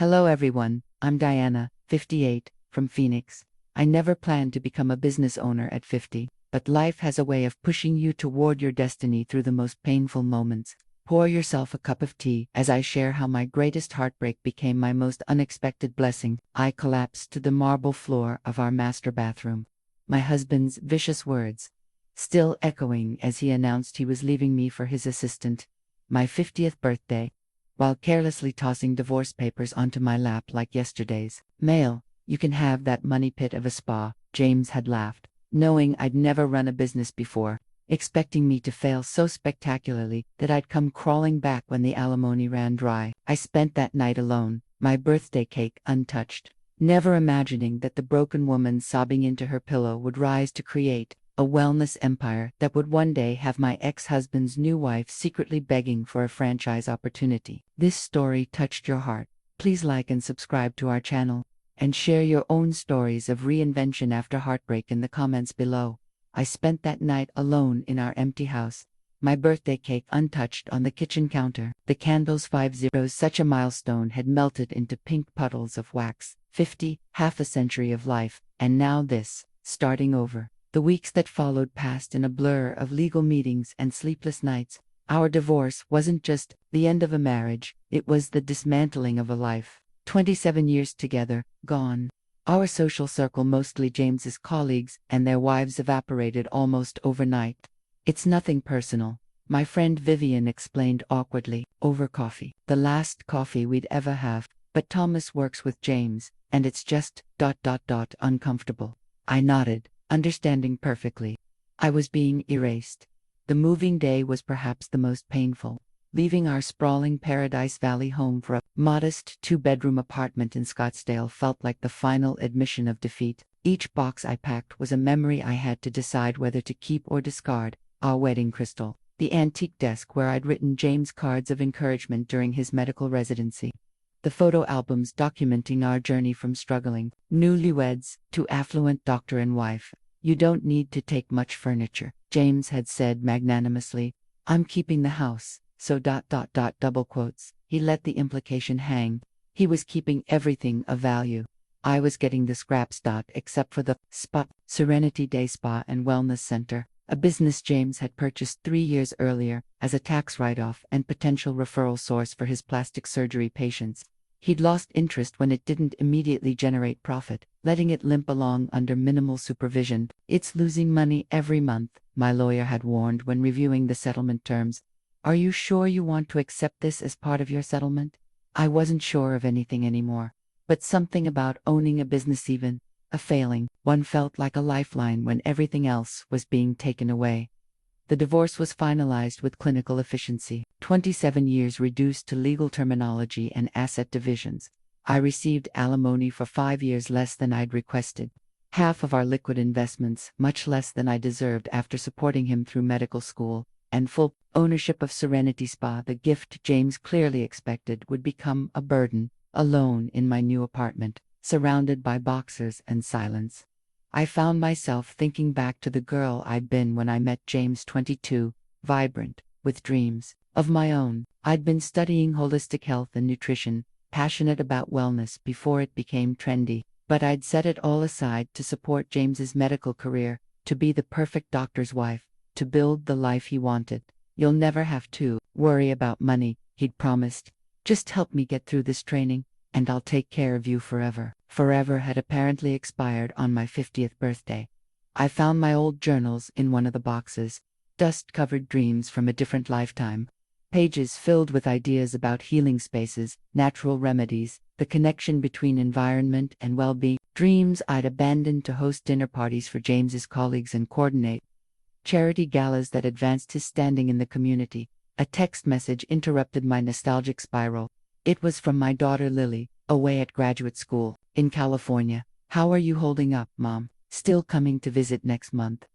Hello everyone, I'm Diana, 58, from Phoenix. I never planned to become a business owner at 50, but life has a way of pushing you toward your destiny through the most painful moments. Pour yourself a cup of tea as I share how my greatest heartbreak became my most unexpected blessing. I collapsed to the marble floor of our master bathroom. My husband's vicious words still echoing as he announced he was leaving me for his assistant. My 50th birthday, while carelessly tossing divorce papers onto my lap like yesterday's mail. You can have that money pit of a spa, James had laughed, knowing I'd never run a business before, expecting me to fail so spectacularly that I'd come crawling back when the alimony ran dry. I spent that night alone, my birthday cake untouched, never imagining that the broken woman sobbing into her pillow would rise to create a wellness empire that would one day have my ex-husband's new wife secretly begging for a franchise opportunity. This story touched your heart. Please like and subscribe to our channel, and share your own stories of reinvention after heartbreak in the comments below. I spent that night alone in our empty house, my birthday cake untouched on the kitchen counter. The candles 50, such a milestone, had melted into pink puddles of wax. 50, half a century of life, and now this, starting over. The weeks that followed passed in a blur of legal meetings and sleepless nights. Our divorce wasn't just the end of a marriage, it was the dismantling of a life. 27 years together, gone. Our social circle, mostly James's colleagues and their wives, evaporated almost overnight. It's nothing personal, my friend Vivian explained awkwardly, over coffee. The last coffee we'd ever have, but Thomas works with James, and it's just uncomfortable. I nodded, understanding perfectly. I was being erased. The moving day was perhaps the most painful. Leaving our sprawling Paradise Valley home for a modest two-bedroom apartment in Scottsdale felt like the final admission of defeat. Each box I packed was a memory I had to decide whether to keep or discard. Our wedding crystal, the antique desk where I'd written James cards of encouragement during his medical residency, the photo albums documenting our journey from struggling newlyweds to affluent doctor and wife. You don't need to take much furniture, James had said magnanimously. I'm keeping the house, so ... double quotes. He let the implication hang. He was keeping everything of value. I was getting the scraps. Except for the spa, Serenity Day Spa and Wellness Center, a business James had purchased 3 years earlier as a tax write-off and potential referral source for his plastic surgery patients. He'd lost interest when it didn't immediately generate profit, letting it limp along under minimal supervision. It's losing money every month, my lawyer had warned when reviewing the settlement terms. Are you sure you want to accept this as part of your settlement? I wasn't sure of anything anymore, but something about owning a business, even a failing one, felt like a lifeline when everything else was being taken away. The divorce was finalized with clinical efficiency, 27 years reduced to legal terminology and asset divisions. I received alimony for 5 years, less than I'd requested. Half of our liquid investments, much less than I deserved after supporting him through medical school, and full ownership of Serenity Spa, the gift James clearly expected would become a burden. Alone in my new apartment, surrounded by boxes and silence, I found myself thinking back to the girl I'd been when I met James, 22, vibrant, with dreams of my own. I'd been studying holistic health and nutrition, passionate about wellness before it became trendy, but I'd set it all aside to support James's medical career, to be the perfect doctor's wife, to build the life he wanted. You'll never have to worry about money, he'd promised. Just help me get through this training, and I'll take care of you forever. Forever had apparently expired on my 50th birthday. I found my old journals in one of the boxes, dust-covered dreams from a different lifetime, pages filled with ideas about healing spaces, natural remedies, the connection between environment and well-being, dreams I'd abandoned to host dinner parties for James's colleagues and coordinate charity galas that advanced his standing in the community. A text message interrupted my nostalgic spiral. It was from my daughter Lily, away at graduate school in California. How are you holding up, Mom? Still coming to visit next month?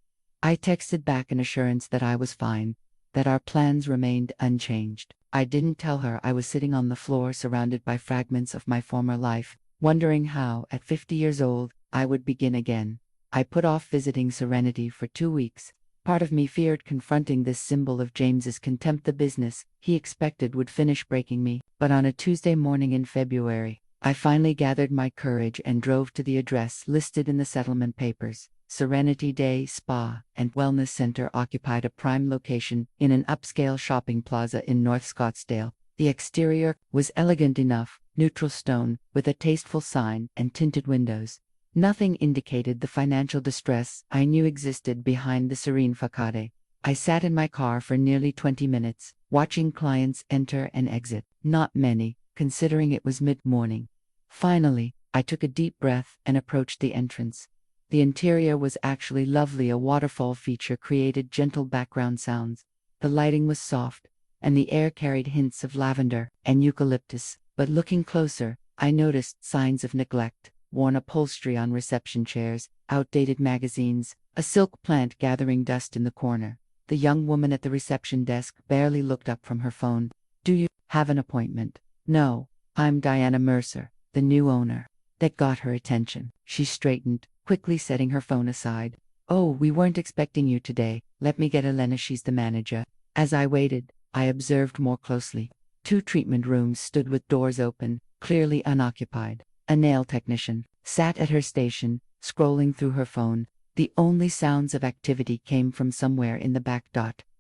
I texted back an assurance that I was fine, that our plans remained unchanged. I didn't tell her I was sitting on the floor surrounded by fragments of my former life, wondering how, at 50 years old, I would begin again. I put off visiting Serenity for 2 weeks. Part of me feared confronting this symbol of James's contempt. The business he expected would finish breaking me. But on a Tuesday morning in February, I finally gathered my courage and drove to the address listed in the settlement papers. Serenity Day Spa and Wellness Center occupied a prime location in an upscale shopping plaza in North Scottsdale. The exterior was elegant enough, neutral stone, with a tasteful sign and tinted windows. Nothing indicated the financial distress I knew existed behind the serene facade. I sat in my car for nearly 20 minutes, watching clients enter and exit. Not many, considering it was mid-morning. Finally, I took a deep breath and approached the entrance. The interior was actually lovely. A waterfall feature created gentle background sounds. The lighting was soft, and the air carried hints of lavender and eucalyptus. But looking closer, I noticed signs of neglect: worn upholstery on reception chairs, outdated magazines, a silk plant gathering dust in the corner. The young woman at the reception desk barely looked up from her phone. "Do you have an appointment?" "No, I'm Diana Mercer, the new owner." That got her attention. She straightened, quickly setting her phone aside. "Oh, we weren't expecting you today. Let me get Elena, she's the manager." As I waited, I observed more closely. 2 treatment rooms stood with doors open, clearly unoccupied. A nail technician sat at her station, scrolling through her phone. The only sounds of activity came from somewhere in the back.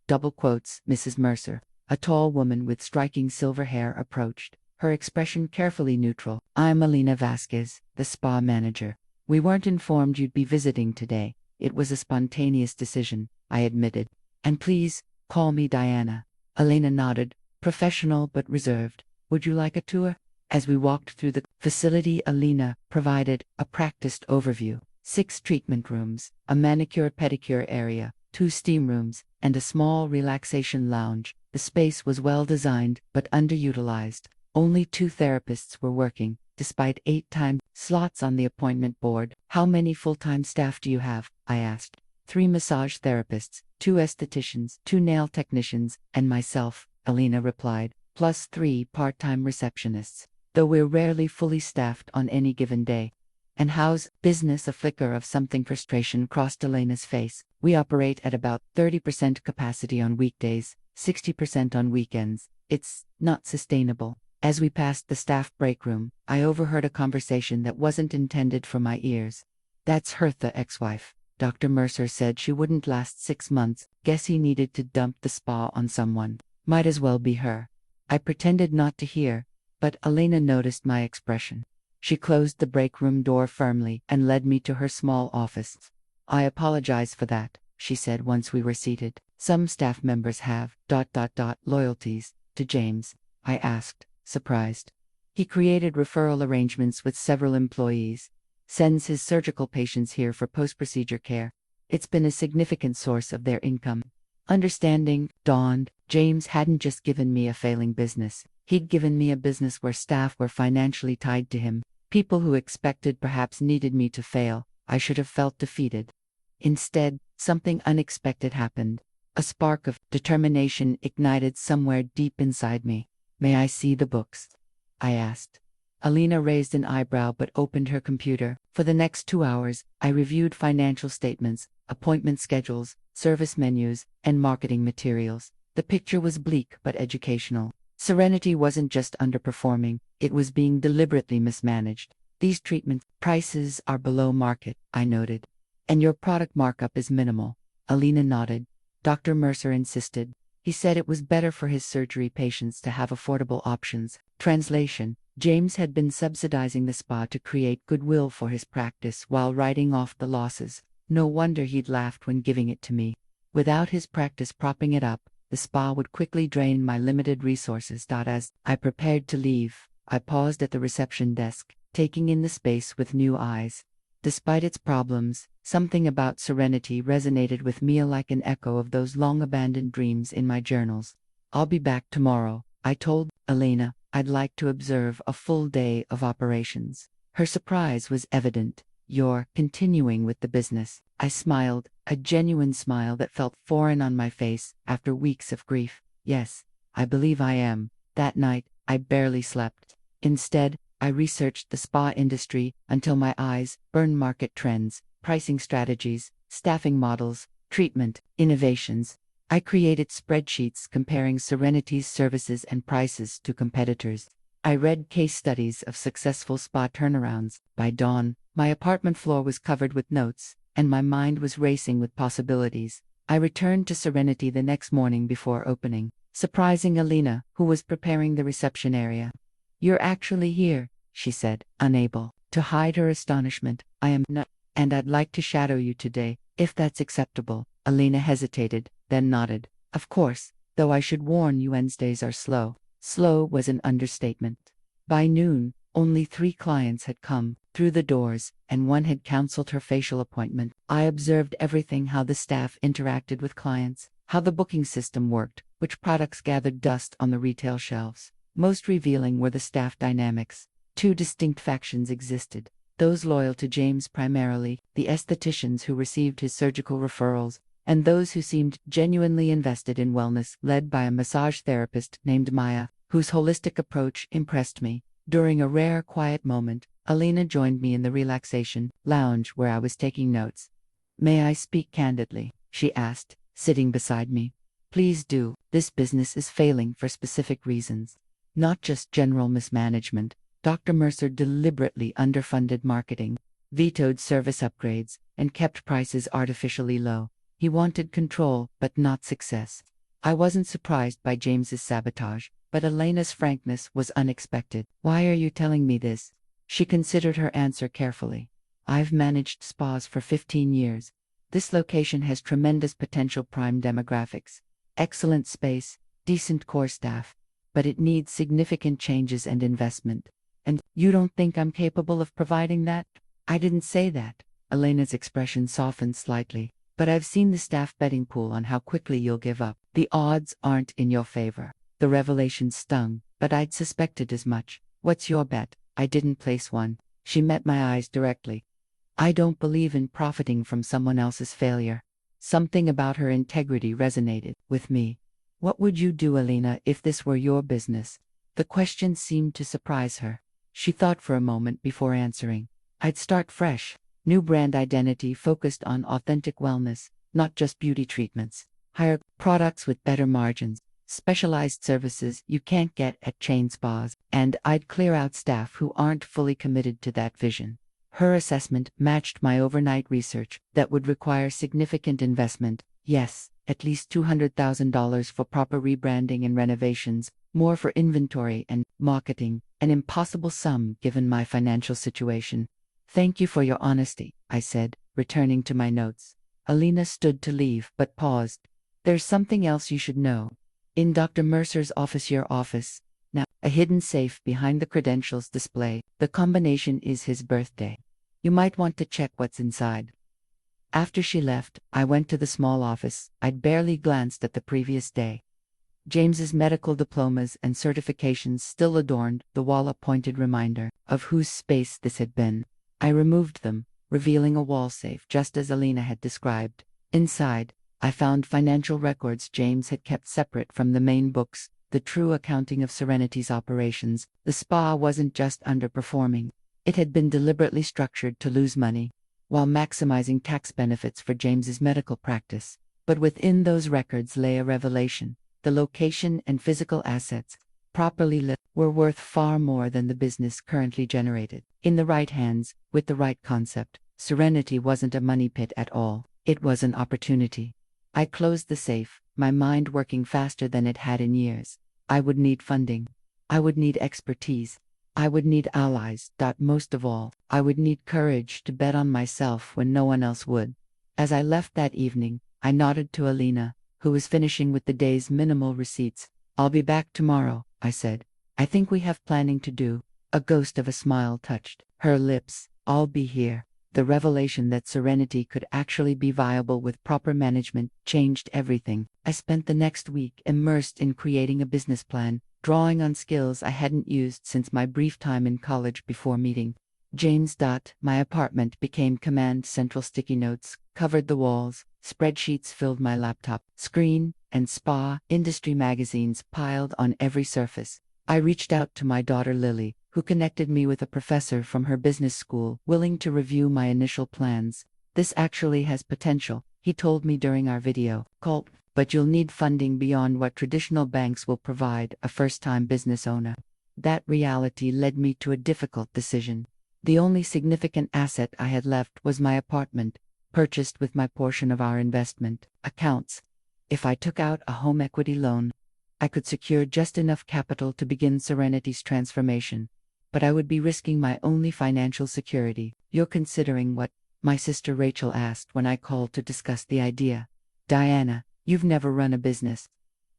Double quotes, Mrs. Mercer, a tall woman with striking silver hair, approached, her expression carefully neutral. "I'm Elena Vasquez, the spa manager. We weren't informed you'd be visiting today. It was a spontaneous decision," I admitted. "And please, call me Diana." Elena nodded, professional but reserved. "Would you like a tour?" As we walked through the facility, Elena provided a practiced overview. 6 treatment rooms, a manicure-pedicure area, 2 steam rooms, and a small relaxation lounge. The space was well designed but underutilized. Only 2 therapists were working, despite 8 time slots on the appointment board. "How many full-time staff do you have?" I asked. 3 massage therapists, 2 estheticians, 2 nail technicians, and myself," Elena replied, "plus 3 part-time receptionists, though we're rarely fully staffed on any given day." "And how's business?" A flicker of something frustration crossed Elena's face. "We operate at about 30% capacity on weekdays, 60% on weekends. It's not sustainable." As we passed the staff break room, I overheard a conversation that wasn't intended for my ears. "That's Hertha, ex-wife. Dr. Mercer said she wouldn't last 6 months. Guess he needed to dump the spa on someone. Might as well be her." I pretended not to hear, but Elena noticed my expression. She closed the break room door firmly and led me to her small office. "I apologize for that," she said once we were seated. "Some staff members have loyalties to James," I asked, surprised. "He created referral arrangements with several employees. Sends his surgical patients here for post-procedure care. It's been a significant source of their income." Understanding dawned. James hadn't just given me a failing business. He'd given me a business where staff were financially tied to him. People who expected, perhaps needed me to fail. I should have felt defeated. Instead, something unexpected happened. A spark of determination ignited somewhere deep inside me. "May I see the books?" I asked. Elena raised an eyebrow but opened her computer. For the next 2 hours, I reviewed financial statements, appointment schedules, service menus, and marketing materials. The picture was bleak but educational. Serenity wasn't just underperforming, it was being deliberately mismanaged. "These treatment prices are below market," I noted. "And your product markup is minimal." Elena nodded. Dr. Mercer insisted. He said it was better for his surgery patients to have affordable options. Translation: James had been subsidizing the spa to create goodwill for his practice while writing off the losses. No wonder he'd laughed when giving it to me. Without his practice propping it up, the spa would quickly drain my limited resources. As I prepared to leave, I paused at the reception desk, taking in the space with new eyes. Despite its problems, something about Serenity resonated with me like an echo of those long-abandoned dreams in my journals. "I'll be back tomorrow," I told Elena. "I'd like to observe a full day of operations." Her surprise was evident. "You're continuing with the business?" I smiled, a genuine smile that felt foreign on my face after weeks of grief. "Yes, I believe I am." That night, I barely slept. Instead, I researched the spa industry until my eyes burned: market trends, pricing strategies, staffing models, treatment innovations. I created spreadsheets comparing Serenity's services and prices to competitors. I read case studies of successful spa turnarounds. By dawn, my apartment floor was covered with notes, and my mind was racing with possibilities. I returned to Serenity the next morning before opening, surprising Alina, who was preparing the reception area. "You're actually here," she said, unable to hide her astonishment. "I am not, and I'd like to shadow you today, if that's acceptable." Alina hesitated, then nodded. "Of course, though I should warn you Wednesdays are slow." Slow was an understatement. By noon, only 3 clients had come through the doors, and one had canceled her facial appointment. I observed everything: how the staff interacted with clients, how the booking system worked, which products gathered dust on the retail shelves. Most revealing were the staff dynamics. 2 distinct factions existed: those loyal to James primarily, the estheticians who received his surgical referrals, and those who seemed genuinely invested in wellness, led by a massage therapist named Maya, whose holistic approach impressed me. During a rare quiet moment, Alina joined me in the relaxation lounge where I was taking notes. "May I speak candidly?" she asked, sitting beside me. "Please do. This business is failing for specific reasons. Not just general mismanagement. Dr. Mercer deliberately underfunded marketing, vetoed service upgrades, and kept prices artificially low. He wanted control, but not success." I wasn't surprised by James's sabotage, but Elena's frankness was unexpected. "Why are you telling me this?" She considered her answer carefully. "I've managed spas for 15 years. This location has tremendous potential: prime demographics, excellent space, decent core staff, but it needs significant changes and investment. And you don't think I'm capable of providing that?" "I didn't say that." Elena's expression softened slightly. "But I've seen the staff betting pool on how quickly you'll give up. The odds aren't in your favor." The revelation stung, but I'd suspected as much. "What's your bet?" I didn't place one. She met my eyes directly. "I don't believe in profiting from someone else's failure." Something about her integrity resonated with me. "What would you do, Alina, if this were your business?" The question seemed to surprise her. She thought for a moment before answering. "I'd start fresh. New brand identity focused on authentic wellness, not just beauty treatments. Higher products with better margins, specialized services you can't get at chain spas, and I'd clear out staff who aren't fully committed to that vision." Her assessment matched my overnight research. "That would require significant investment. Yes, at least $200,000 for proper rebranding and renovations, more for inventory and marketing, an impossible sum given my financial situation." "Thank you for your honesty," I said, returning to my notes. Alina stood to leave, but paused. "There's something else you should know. In Dr. Mercer's office, your office, now, a hidden safe behind the credentials display. The combination is his birthday. You might want to check what's inside." After she left, I went to the small office I'd barely glanced at the previous day. James's medical diplomas and certifications still adorned the wall, a pointed reminder of whose space this had been. I removed them, revealing a wall safe just as Alina had described. Inside, I found financial records James had kept separate from the main books, the true accounting of Serenity's operations. The spa wasn't just underperforming. It had been deliberately structured to lose money, while maximizing tax benefits for James's medical practice. But within those records lay a revelation: the location and physical assets, properly lit, were worth far more than the business currently generated. In the right hands, with the right concept, Serenity wasn't a money pit at all. It was an opportunity. I closed the safe, my mind working faster than it had in years. I would need funding. I would need expertise. I would need allies. Most of all, I would need courage to bet on myself when no one else would. As I left that evening, I nodded to Alina, who was finishing with the day's minimal receipts. "I'll be back tomorrow," I said. "I think we have planning to do." A ghost of a smile touched her lips. "I'll be here." The revelation that Serenity could actually be viable with proper management changed everything. I spent the next week immersed in creating a business plan, drawing on skills I hadn't used since my brief time in college before meeting James. My apartment became command central. Sticky notes covered the walls, spreadsheets filled my laptop screen, and spa industry magazines piled on every surface. I reached out to my daughter Lily, who connected me with a professor from her business school, willing to review my initial plans. "This actually has potential," he told me during our video call, "but you'll need funding beyond what traditional banks will provide." A first-time business owner That reality led me to a difficult decision. The only significant asset I had left was my apartment, purchased with my portion of our investment accounts. If I took out a home equity loan, I could secure just enough capital to begin Serenity's transformation. But I would be risking my only financial security. "You're considering what?" my sister Rachel asked when I called to discuss the idea. "Diana, you've never run a business.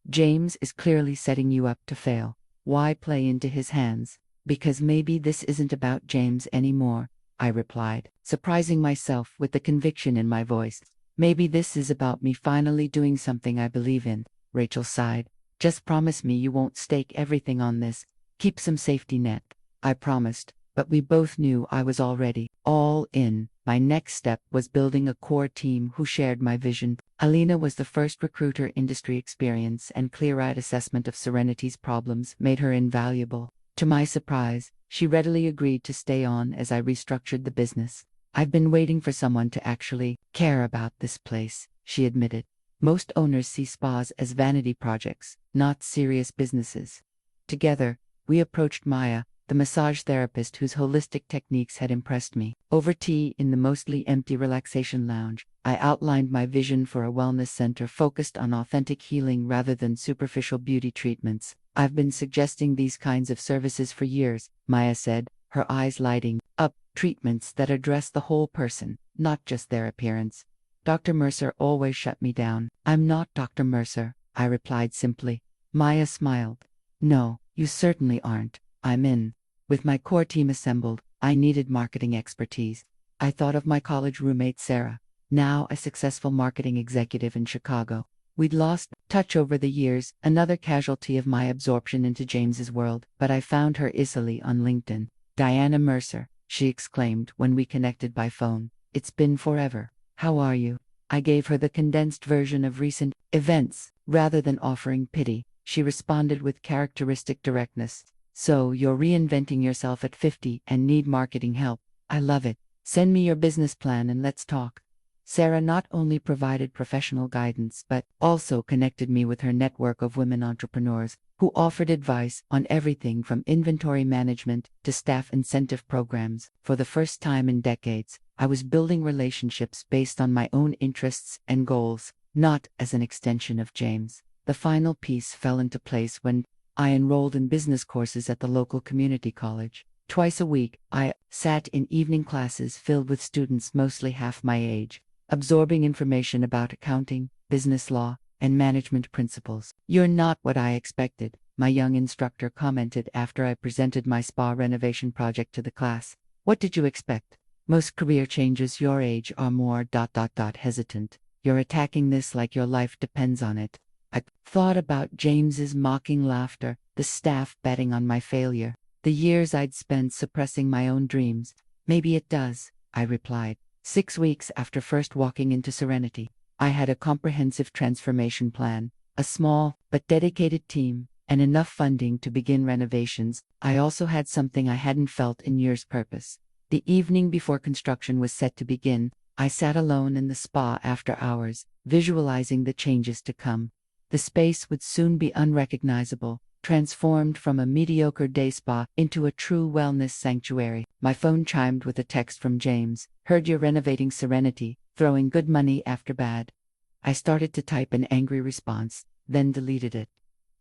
James is clearly setting you up to fail. Why play into his hands?" "Because maybe this isn't about James anymore," I replied, surprising myself with the conviction in my voice. "Maybe this is about me finally doing something I believe in," Rachel sighed. "Just promise me you won't stake everything on this. Keep some safety net." I promised, but we both knew I was already all in. My next step was building a core team who shared my vision. Alina was the first recruiter. Industry experience and clear-eyed assessment of Serenity's problems made her invaluable. To my surprise, she readily agreed to stay on as I restructured the business. "I've been waiting for someone to actually care about this place," she admitted. "Most owners see spas as vanity projects, not serious businesses." Together, we approached Maya, the massage therapist whose holistic techniques had impressed me. Over tea in the mostly empty relaxation lounge, I outlined my vision for a wellness center focused on authentic healing rather than superficial beauty treatments. "I've been suggesting these kinds of services for years," Maya said, her eyes lighting up. "Treatments that address the whole person, not just their appearance." Dr. Mercer always shut me down. "I'm not Dr. Mercer," I replied simply. Maya smiled. "No, you certainly aren't. I'm in." With my core team assembled, I needed marketing expertise. I thought of my college roommate Sarah, now a successful marketing executive in Chicago. We'd lost touch over the years, another casualty of my absorption into James's world, but I found her easily on LinkedIn. "Diana Mercer," she exclaimed when we connected by phone. "It's been forever. How are you?" I gave her the condensed version of recent events. Rather than offering pity, she responded with characteristic directness. "So you're reinventing yourself at 50 and need marketing help. I love it. Send me your business plan and let's talk." Sarah not only provided professional guidance but also connected me with her network of women entrepreneurs who offered advice on everything from inventory management to staff incentive programs. For the first time in decades, I was building relationships based on my own interests and goals, not as an extension of James. The final piece fell into place when I enrolled in business courses at the local community college. Twice a week, I sat in evening classes filled with students mostly half my age, absorbing information about accounting, business law, and management principles. "You're not what I expected," my young instructor commented after I presented my spa renovation project to the class. "What did you expect? Most career changes your age are more hesitant. You're attacking this like your life depends on it." I thought about James's mocking laughter, the staff betting on my failure, the years I'd spent suppressing my own dreams. "Maybe it does," I replied. 6 weeks after first walking into Serenity, I had a comprehensive transformation plan, a small but dedicated team, and enough funding to begin renovations. I also had something I hadn't felt in years: purpose. The evening before construction was set to begin, I sat alone in the spa after hours, visualizing the changes to come. The space would soon be unrecognizable, transformed from a mediocre day spa into a true wellness sanctuary. My phone chimed with a text from James. "Heard you're renovating Serenity, throwing good money after bad." I started to type an angry response, then deleted it.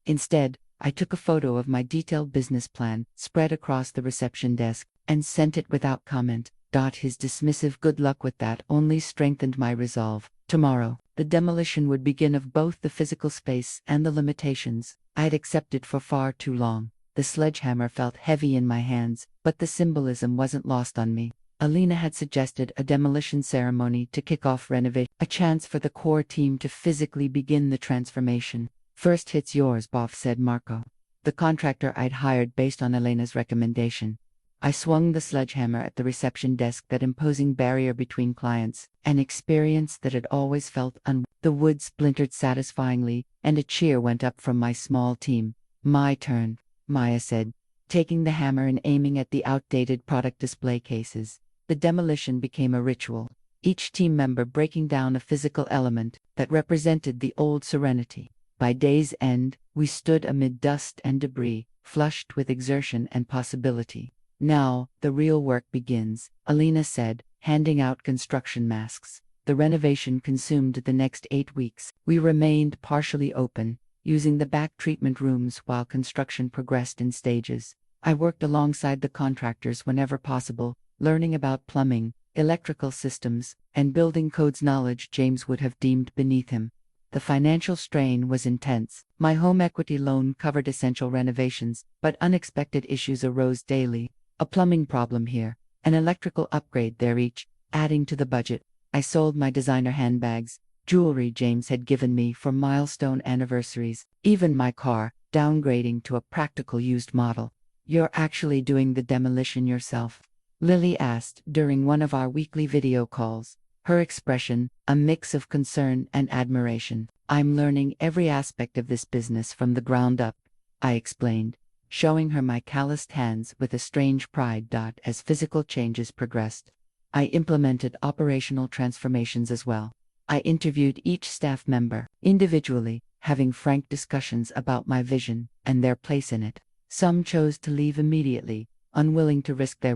Instead, I took a photo of my detailed business plan, spread across the reception desk, and sent it without comment. His dismissive "good luck with that" only strengthened my resolve. Tomorrow, the demolition would begin of both the physical space and the limitations I had accepted for far too long. The sledgehammer felt heavy in my hands, but the symbolism wasn't lost on me. Alina had suggested a demolition ceremony to kick off renovation, a chance for the core team to physically begin the transformation. "First hit's yours, boss," said Marco, the contractor I'd hired based on Elena's recommendation. I swung the sledgehammer at the reception desk, that imposing barrier between clients, an experience that had always felt The wood splintered satisfyingly, and a cheer went up from my small team. "My turn," Maya said, taking the hammer and aiming at the outdated product display cases. The demolition became a ritual, each team member breaking down a physical element that represented the old Serenity. By day's end, We stood amid dust and debris, flushed with exertion and possibility. Now, the real work begins, Alina said, handing out construction masks. The renovation consumed the next 8 weeks. We remained partially open, using the back treatment rooms while construction progressed in stages. I worked alongside the contractors whenever possible, learning about plumbing, electrical systems, and building codes, knowledge James would have deemed beneath him. The financial strain was intense. My home equity loan covered essential renovations, but unexpected issues arose daily. A plumbing problem here, an electrical upgrade there, each adding to the budget. I sold my designer handbags, jewelry James had given me for milestone anniversaries, even my car, downgrading to a practical used model. "You're actually doing the demolition yourself?" Lily asked during one of our weekly video calls, her expression a mix of concern and admiration. "I'm learning every aspect of this business from the ground up," I explained, showing her my calloused hands with a strange pride. As physical changes progressed, I implemented operational transformations as well. I interviewed each staff member individually, having frank discussions about my vision and their place in it. Some chose to leave immediately, unwilling to risk their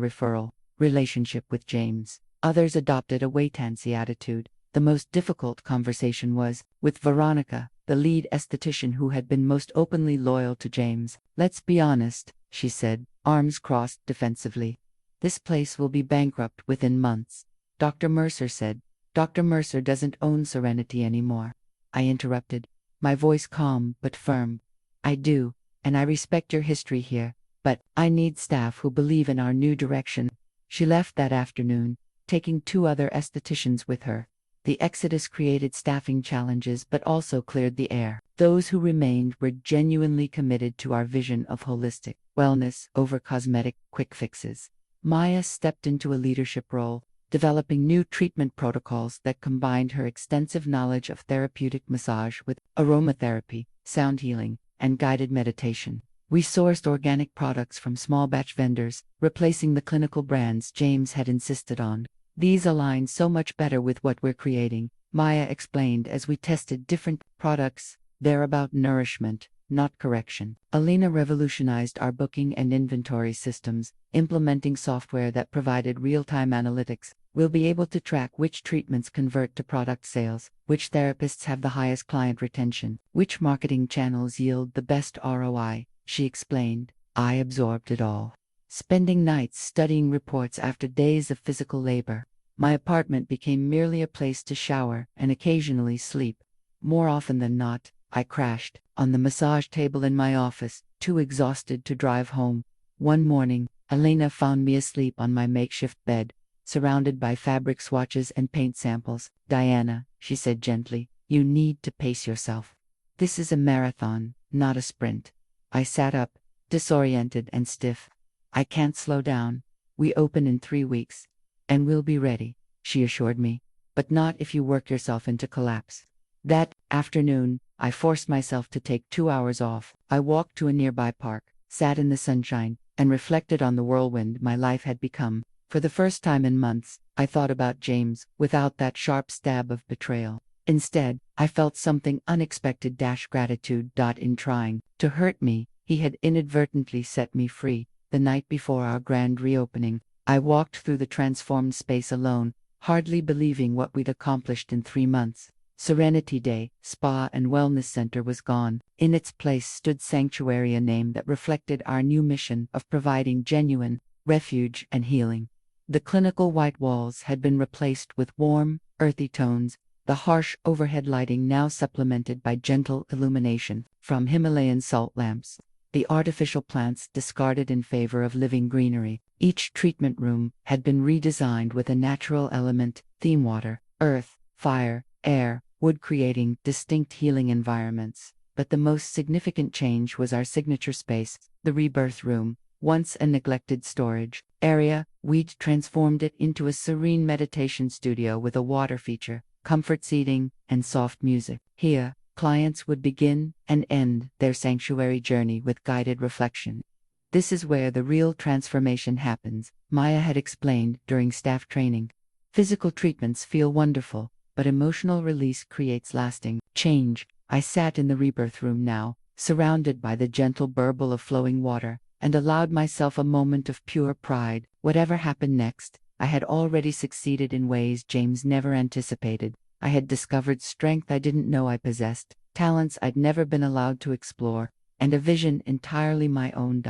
relationship with James. Others adopted a wait-and-see attitude. The most difficult conversation was with Veronica, the lead esthetician who had been most openly loyal to James. "Let's be honest," she said, arms crossed defensively. "This place will be bankrupt within months." Dr. Mercer said. "Dr. Mercer doesn't own Serenity anymore," I interrupted, my voice calm but firm. "I do, and I respect your history here, but I need staff who believe in our new direction." She left that afternoon, taking 2 other estheticians with her. The exodus created staffing challenges but also cleared the air. Those who remained were genuinely committed to our vision of holistic wellness over cosmetic quick fixes. Maya stepped into a leadership role, developing new treatment protocols that combined her extensive knowledge of therapeutic massage with aromatherapy, sound healing, and guided meditation. We sourced organic products from small batch vendors, replacing the clinical brands James had insisted on. "These align so much better with what we're creating," Maya explained as we tested different products. "They're about nourishment, not correction." Alina revolutionized our booking and inventory systems, implementing software that provided real-time analytics. "We'll be able to track which treatments convert to product sales, which therapists have the highest client retention, which marketing channels yield the best ROI," she explained. I absorbed it all, spending nights studying reports after days of physical labor. My apartment became merely a place to shower and occasionally sleep. More often than not, I crashed on the massage table in my office, too exhausted to drive home. One morning, Elena found me asleep on my makeshift bed, surrounded by fabric swatches and paint samples. "Diana," she said gently, "you need to pace yourself. This is a marathon, not a sprint." I sat up, disoriented and stiff. "I can't slow down. We open in 3 weeks. And we'll be ready," she assured me. "But not if you work yourself into collapse." That afternoon, I forced myself to take 2 hours off. I walked to a nearby park, sat in the sunshine, and reflected on the whirlwind my life had become. For the first time in months, I thought about James without that sharp stab of betrayal. Instead, I felt something unexpected, gratitude. In trying to hurt me, he had inadvertently set me free. The night before our grand reopening, I walked through the transformed space alone, hardly believing what we'd accomplished in 3 months. Serenity Day, Spa and Wellness Center was gone. In its place stood Sanctuary, a name that reflected our new mission of providing genuine refuge and healing. The clinical white walls had been replaced with warm, earthy tones, the harsh overhead lighting now supplemented by gentle illumination from Himalayan salt lamps. The artificial plants discarded in favor of living greenery. Each treatment room had been redesigned with a natural element theme: water, earth, fire, air, wood, creating distinct healing environments. But the most significant change was our signature space, the rebirth room. Once a neglected storage area, we'd transformed it into a serene meditation studio with a water feature, comfort seating, and soft music. Here, clients would begin and end their sanctuary journey with guided reflection. "This is where the real transformation happens," Maya had explained during staff training. "Physical treatments feel wonderful, but emotional release creates lasting change." I sat in the rebirth room now, surrounded by the gentle burble of flowing water, and allowed myself a moment of pure pride. Whatever happened next, I had already succeeded in ways James never anticipated. I had discovered strength I didn't know I possessed, talents I'd never been allowed to explore, and a vision entirely my own.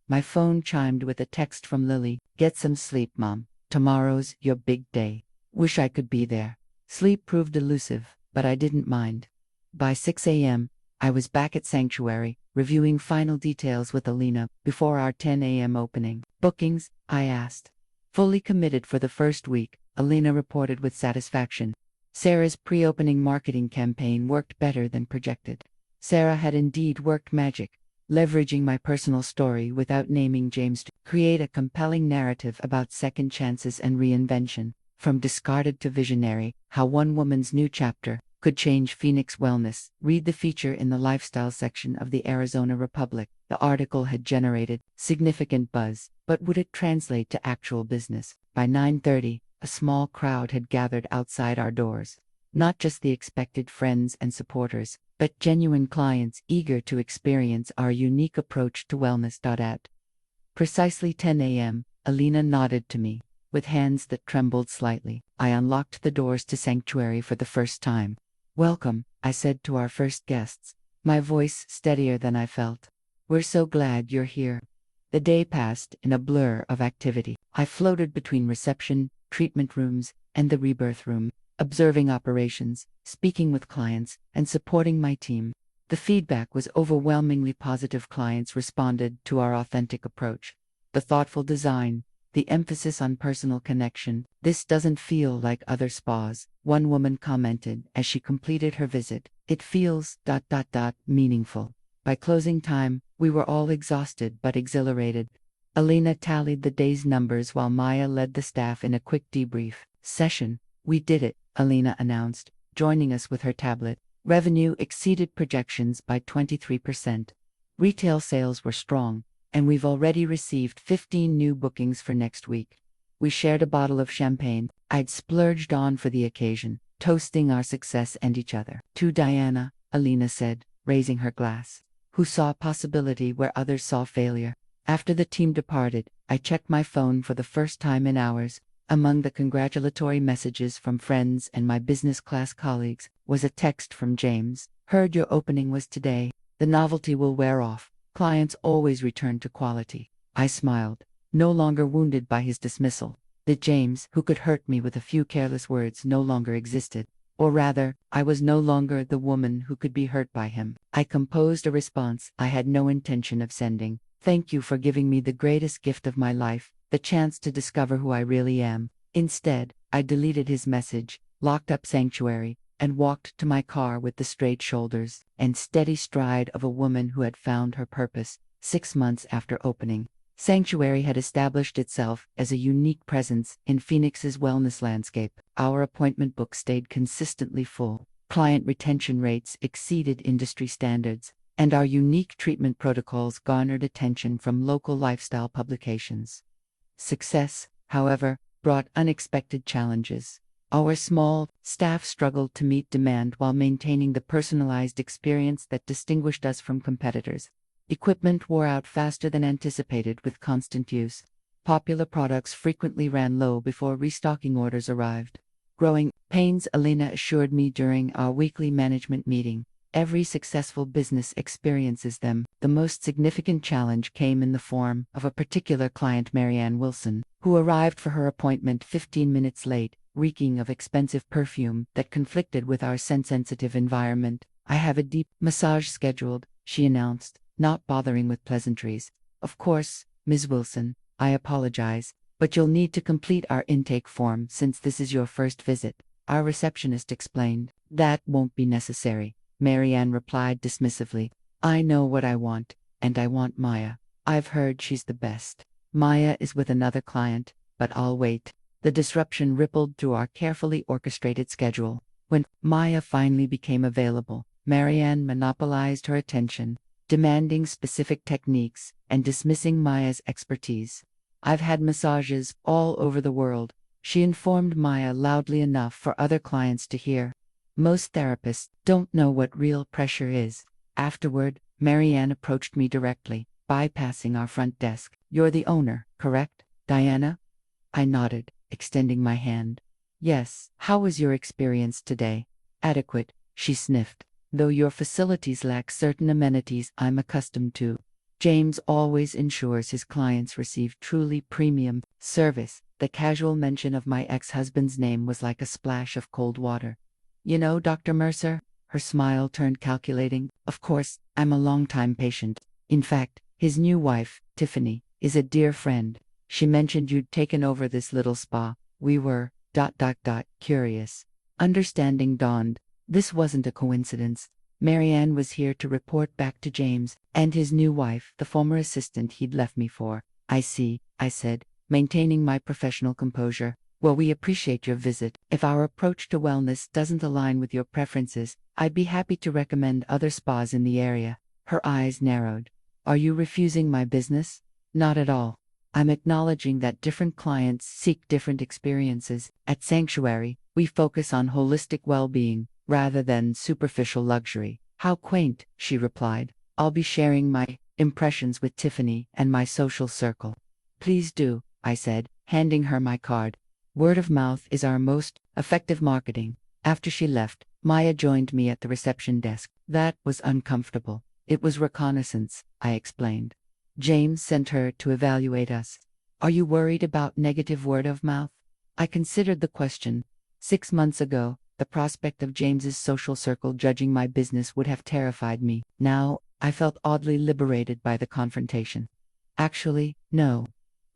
My phone chimed with a text from Lily. "Get some sleep, Mom. Tomorrow's your big day. Wish I could be there." Sleep proved elusive, but I didn't mind. By 6 a.m., I was back at Sanctuary, reviewing final details with Alina before our 10 a.m. opening. "Bookings?" I asked. "Fully committed for the first week," Alina reported with satisfaction. Sarah's pre-opening marketing campaign worked better than projected. Sarah had indeed worked magic, leveraging my personal story without naming James to create a compelling narrative about second chances and reinvention. From discarded to visionary, how one woman's new chapter could change Phoenix wellness. Read the feature in the lifestyle section of the Arizona Republic. The article had generated significant buzz, but would it translate to actual business? By 9:30, a small crowd had gathered outside our doors. Not just the expected friends and supporters, but genuine clients eager to experience our unique approach to wellness. At precisely 10 a.m., Alina nodded to me. With hands that trembled slightly, I unlocked the doors to Sanctuary for the first time. "Welcome," I said to our first guests, my voice steadier than I felt. "We're so glad you're here." The day passed in a blur of activity. I floated between reception, treatment rooms, and the rebirth room, observing operations, speaking with clients, and supporting my team. The feedback was overwhelmingly positive. Clients responded to our authentic approach. The thoughtful design, the emphasis on personal connection. "This doesn't feel like other spas," one woman commented as she completed her visit. "It feels ... meaningful." By closing time, we were all exhausted but exhilarated. Alina tallied the day's numbers while Maya led the staff in a quick debrief session. "We did it," Alina announced, joining us with her tablet. Revenue exceeded projections by 23%. Retail sales were strong, and we've already received 15 new bookings for next week. We shared a bottle of champagne I'd splurged on for the occasion, toasting our success and each other. "To Diana," Alina said, raising her glass, "who saw possibility where others saw failure." After the team departed, I checked my phone for the first time in hours. Among the congratulatory messages from friends and my business class colleagues was a text from James. "Heard your opening was today. The novelty will wear off. Clients always return to quality." I smiled, no longer wounded by his dismissal. The James who could hurt me with a few careless words no longer existed. Or rather, I was no longer the woman who could be hurt by him. I composed a response I had no intention of sending. "Thank you for giving me the greatest gift of my life, the chance to discover who I really am." Instead, I deleted his message, locked up Sanctuary, and walked to my car with the straight shoulders and steady stride of a woman who had found her purpose. 6 months after opening, Sanctuary had established itself as a unique presence in Phoenix's wellness landscape. Our appointment book stayed consistently full, client retention rates exceeded industry standards, and our unique treatment protocols garnered attention from local lifestyle publications. Success, however, brought unexpected challenges. Our small staff struggled to meet demand while maintaining the personalized experience that distinguished us from competitors. Equipment wore out faster than anticipated with constant use. Popular products frequently ran low before restocking orders arrived. Growing pains, Alina assured me during our weekly management meeting. Every successful business experiences them. The most significant challenge came in the form of a particular client, Marianne Wilson, who arrived for her appointment 15 minutes late, reeking of expensive perfume that conflicted with our sensitive environment. "I have a deep massage scheduled," she announced, not bothering with pleasantries. "Of course, Ms. Wilson, I apologize, but you'll need to complete our intake form since this is your first visit," our receptionist explained. "That won't be necessary," Marianne replied dismissively. "I know what I want, and I want Maya. I've heard she's the best. Maya is with another client, but I'll wait." The disruption rippled through our carefully orchestrated schedule. When Maya finally became available, Marianne monopolized her attention, demanding specific techniques and dismissing Maya's expertise. "I've had massages all over the world," she informed Maya loudly enough for other clients to hear. "Most therapists don't know what real pressure is." Afterward, Marianne approached me directly, bypassing our front desk. "You're the owner, correct, Diana?" I nodded, extending my hand. "Yes. How was your experience today?" "Adequate," she sniffed, "though your facilities lack certain amenities I'm accustomed to. James always ensures his clients receive truly premium service." The casual mention of my ex-husband's name was like a splash of cold water. "You know, Dr. Mercer?" Her smile turned calculating. "Of course, I'm a long-time patient. In fact, his new wife, Tiffany, is a dear friend. She mentioned you'd taken over this little spa. We were, curious." Understanding dawned. This wasn't a coincidence. Marianne was here to report back to James and his new wife, the former assistant he'd left me for. "I see," I said, maintaining my professional composure. "Well, we appreciate your visit. If our approach to wellness doesn't align with your preferences, I'd be happy to recommend other spas in the area." Her eyes narrowed. "Are you refusing my business?" "Not at all. I'm acknowledging that different clients seek different experiences. At Sanctuary, we focus on holistic well-being, rather than superficial luxury." "How quaint," she replied. "I'll be sharing my impressions with Tiffany and my social circle." "Please do," I said, handing her my card. "Word of mouth is our most effective marketing." After she left, Maya joined me at the reception desk. "That was uncomfortable. It was reconnaissance," I explained. "James sent her to evaluate us." "Are you worried about negative word of mouth?" I considered the question. 6 months ago, the prospect of James's social circle judging my business would have terrified me. Now, I felt oddly liberated by the confrontation. "Actually, no.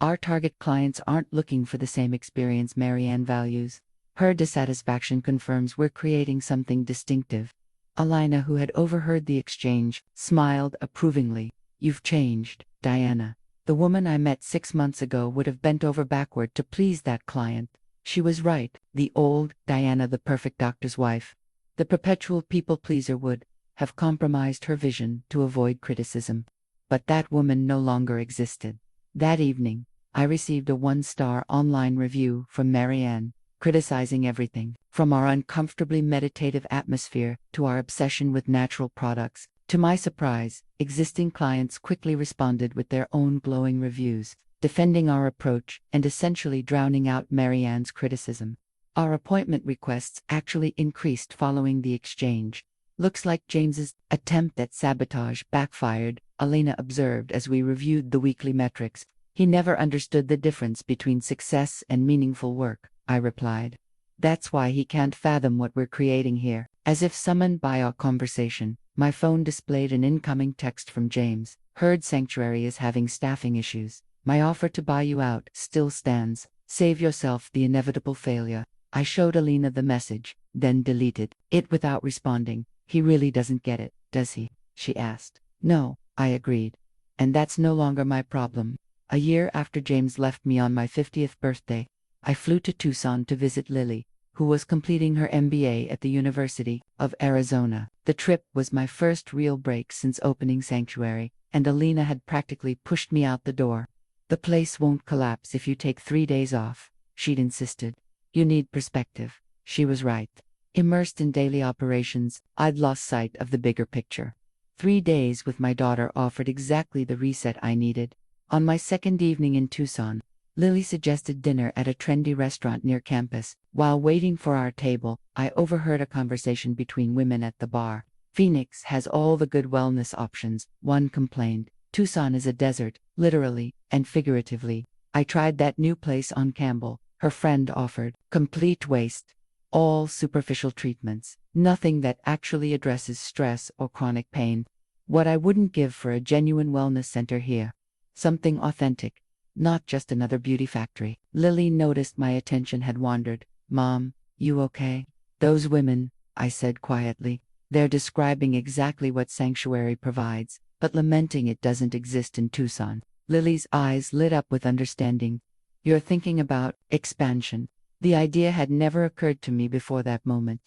Our target clients aren't looking for the same experience Marianne values." Her dissatisfaction confirms we're creating something distinctive. Alina, who had overheard the exchange, smiled approvingly. "You've changed, Diana. The woman I met 6 months ago would have bent over backward to please that client." She was right. The old Diana, the perfect doctor's wife, the perpetual people-pleaser, would have compromised her vision to avoid criticism. But that woman no longer existed. That evening, I received a 1-star online review from Marianne, criticizing everything, from our uncomfortably meditative atmosphere to our obsession with natural products. To my surprise, existing clients quickly responded with their own glowing reviews, defending our approach and essentially drowning out Marianne's criticism. Our appointment requests actually increased following the exchange. "Looks like James's attempt at sabotage backfired," Alina observed as we reviewed the weekly metrics. "He never understood the difference between success and meaningful work," I replied. "That's why he can't fathom what we're creating here." As if summoned by our conversation, my phone displayed an incoming text from James. "Heard Sanctuary is having staffing issues. My offer to buy you out still stands. Save yourself the inevitable failure." I showed Alina the message, then deleted it without responding. "He really doesn't get it, does he?" she asked. "No," I agreed. "And that's no longer my problem." A year after James left me on my 50th birthday, I flew to Tucson to visit Lily, who was completing her MBA at the University of Arizona. The trip was my first real break since opening Sanctuary, and Alina had practically pushed me out the door. "The place won't collapse if you take 3 days off," she'd insisted. "You need perspective." She was right. Immersed in daily operations, I'd lost sight of the bigger picture. 3 days with my daughter offered exactly the reset I needed. On my second evening in Tucson, Lily suggested dinner at a trendy restaurant near campus. While waiting for our table, I overheard a conversation between women at the bar. "Phoenix has all the good wellness options," one complained. "Tucson is a desert, literally and figuratively." "I tried that new place on Campbell," her friend offered. "Complete waste. All superficial treatments. Nothing that actually addresses stress or chronic pain. What I wouldn't give for a genuine wellness center here. Something authentic. Not just another beauty factory." Lily noticed my attention had wandered. "Mom, you okay?" "Those women," I said quietly. "They're describing exactly what Sanctuary provides, but lamenting it doesn't exist in Tucson." Lily's eyes lit up with understanding. "You're thinking about expansion." The idea had never occurred to me before that moment.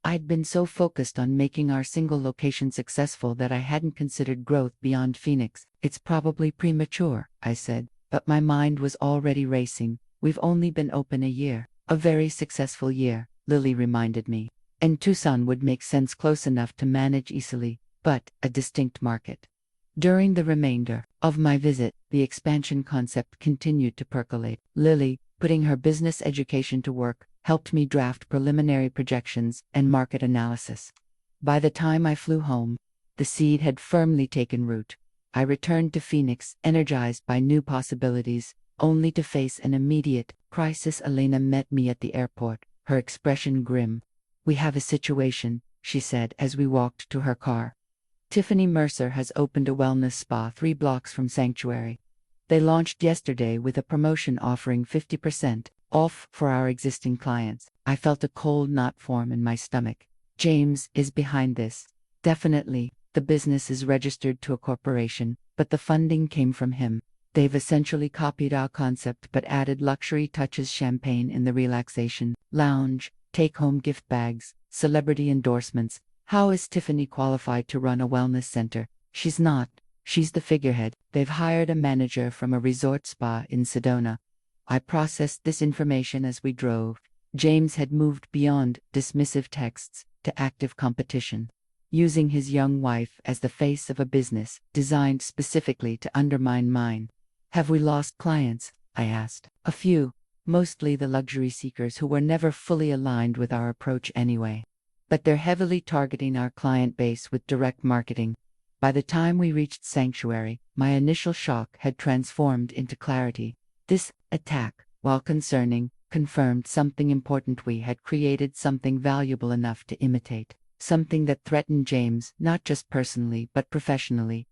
I'd been so focused on making our single location successful that I hadn't considered growth beyond Phoenix. "It's probably premature," I said, but my mind was already racing. "We've only been open a year." "A very successful year," Lily reminded me. "And Tucson would make sense, close enough to manage easily." but a distinct market. During the remainder of my visit, the expansion concept continued to percolate. Lily, putting her business education to work, helped me draft preliminary projections and market analysis. By the time I flew home, the seed had firmly taken root. I returned to Phoenix, energized by new possibilities, only to face an immediate crisis. Elena met me at the airport, her expression grim. "We have a situation," she said as we walked to her car. "Tiffany Mercer has opened a wellness spa 3 blocks from Sanctuary. They launched yesterday with a promotion offering 50% off for our existing clients." I felt a cold knot form in my stomach. James is behind this. Definitely, the business is registered to a corporation, but the funding came from him. They've essentially copied our concept but added luxury touches: champagne in the relaxation lounge, take-home gift bags, celebrity endorsements. How is Tiffany qualified to run a wellness center? She's not. She's the figurehead. They've hired a manager from a resort spa in Sedona. I processed this information as we drove. James had moved beyond dismissive texts to active competition, using his young wife as the face of a business designed specifically to undermine mine. "Have we lost clients?" I asked. "A few, mostly the luxury seekers who were never fully aligned with our approach anyway. But they're heavily targeting our client base with direct marketing." By the time we reached Sanctuary, my initial shock had transformed into clarity. This attack, while concerning, confirmed something important: we had created something valuable enough to imitate, something that threatened James not just personally but professionally.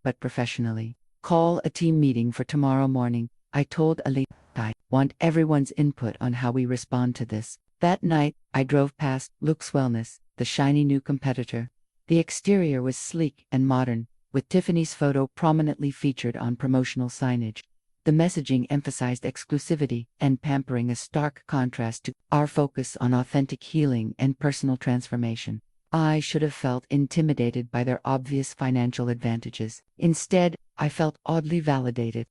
"Call a team meeting for tomorrow morning," I told Ali. "I want everyone's input on how we respond to this." That night, I drove past Luxe Wellness, the shiny new competitor. The exterior was sleek and modern, with Tiffany's photo prominently featured on promotional signage. The messaging emphasized exclusivity and pampering, a stark contrast to our focus on authentic healing and personal transformation. I should have felt intimidated by their obvious financial advantages. Instead, I felt oddly validated.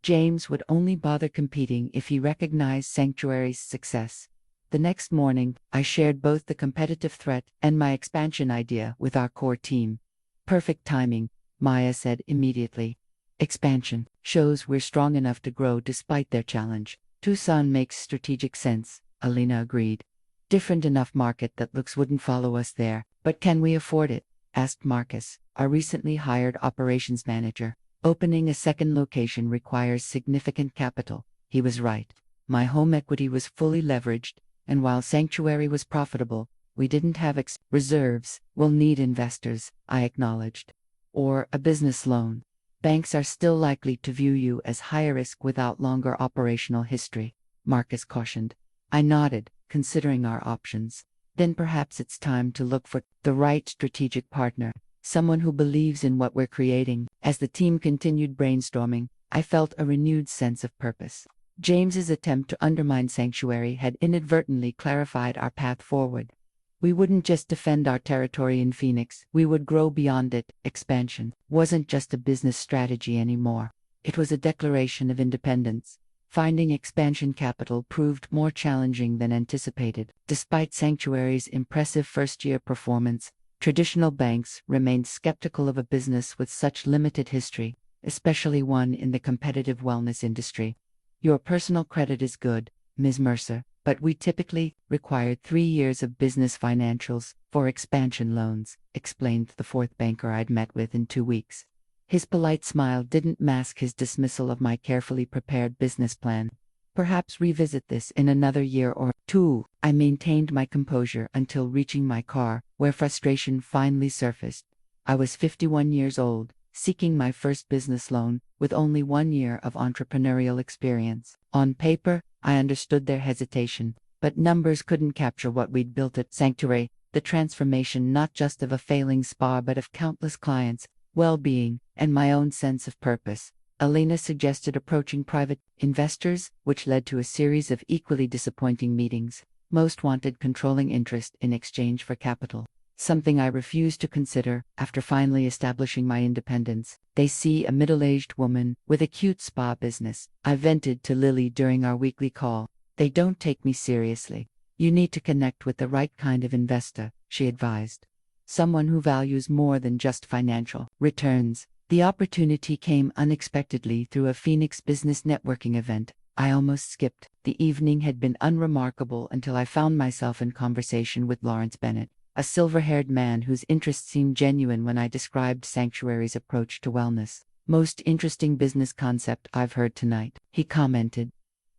James would only bother competing if he recognized Sanctuary's success. The next morning, I shared both the competitive threat and my expansion idea with our core team. "Perfect timing," Maya said immediately. "Expansion shows we're strong enough to grow despite their challenge." "Tucson makes strategic sense," Alina agreed. "Different enough market that Lux wouldn't follow us there." "But can we afford it?" asked Marcus, our recently hired operations manager. "Opening a second location requires significant capital." He was right. My home equity was fully leveraged, and while Sanctuary was profitable, we didn't have reserves. "We'll need investors," I acknowledged. "Or a business loan. Banks are still likely to view you as high risk without longer operational history," Marcus cautioned. I nodded, considering our options. "Then perhaps it's time to look for the right strategic partner, someone who believes in what we're creating." As the team continued brainstorming, I felt a renewed sense of purpose. James's attempt to undermine Sanctuary had inadvertently clarified our path forward. We wouldn't just defend our territory in Phoenix, we would grow beyond it. Expansion wasn't just a business strategy anymore. It was a declaration of independence. Finding expansion capital proved more challenging than anticipated. Despite Sanctuary's impressive first-year performance, traditional banks remained skeptical of a business with such limited history, especially one in the competitive wellness industry. "Your personal credit is good, Ms. Mercer, but we typically require 3 years of business financials for expansion loans," explained the fourth banker I'd met with in 2 weeks. His polite smile didn't mask his dismissal of my carefully prepared business plan. "Perhaps revisit this in another year or 2. I maintained my composure until reaching my car, where frustration finally surfaced. I was 51 years old, seeking my first business loan, with only 1 year of entrepreneurial experience. On paper, I understood their hesitation, but numbers couldn't capture what we'd built at Sanctuary, the transformation not just of a failing spa but of countless clients, well-being, and my own sense of purpose. Alina suggested approaching private investors, which led to a series of equally disappointing meetings. Most wanted controlling interest in exchange for capital, something I refused to consider. After finally establishing my independence, they see a middle-aged woman with a cute spa business. I vented to Lily during our weekly call. "They don't take me seriously. You need to connect with the right kind of investor," she advised. someone who values more than just financial returns. The opportunity came unexpectedly through a Phoenix business networking event I almost skipped. The evening had been unremarkable until I found myself in conversation with Lawrence Bennett, a silver-haired man whose interest seemed genuine when I described Sanctuary's approach to wellness. "Most interesting business concept I've heard tonight," he commented.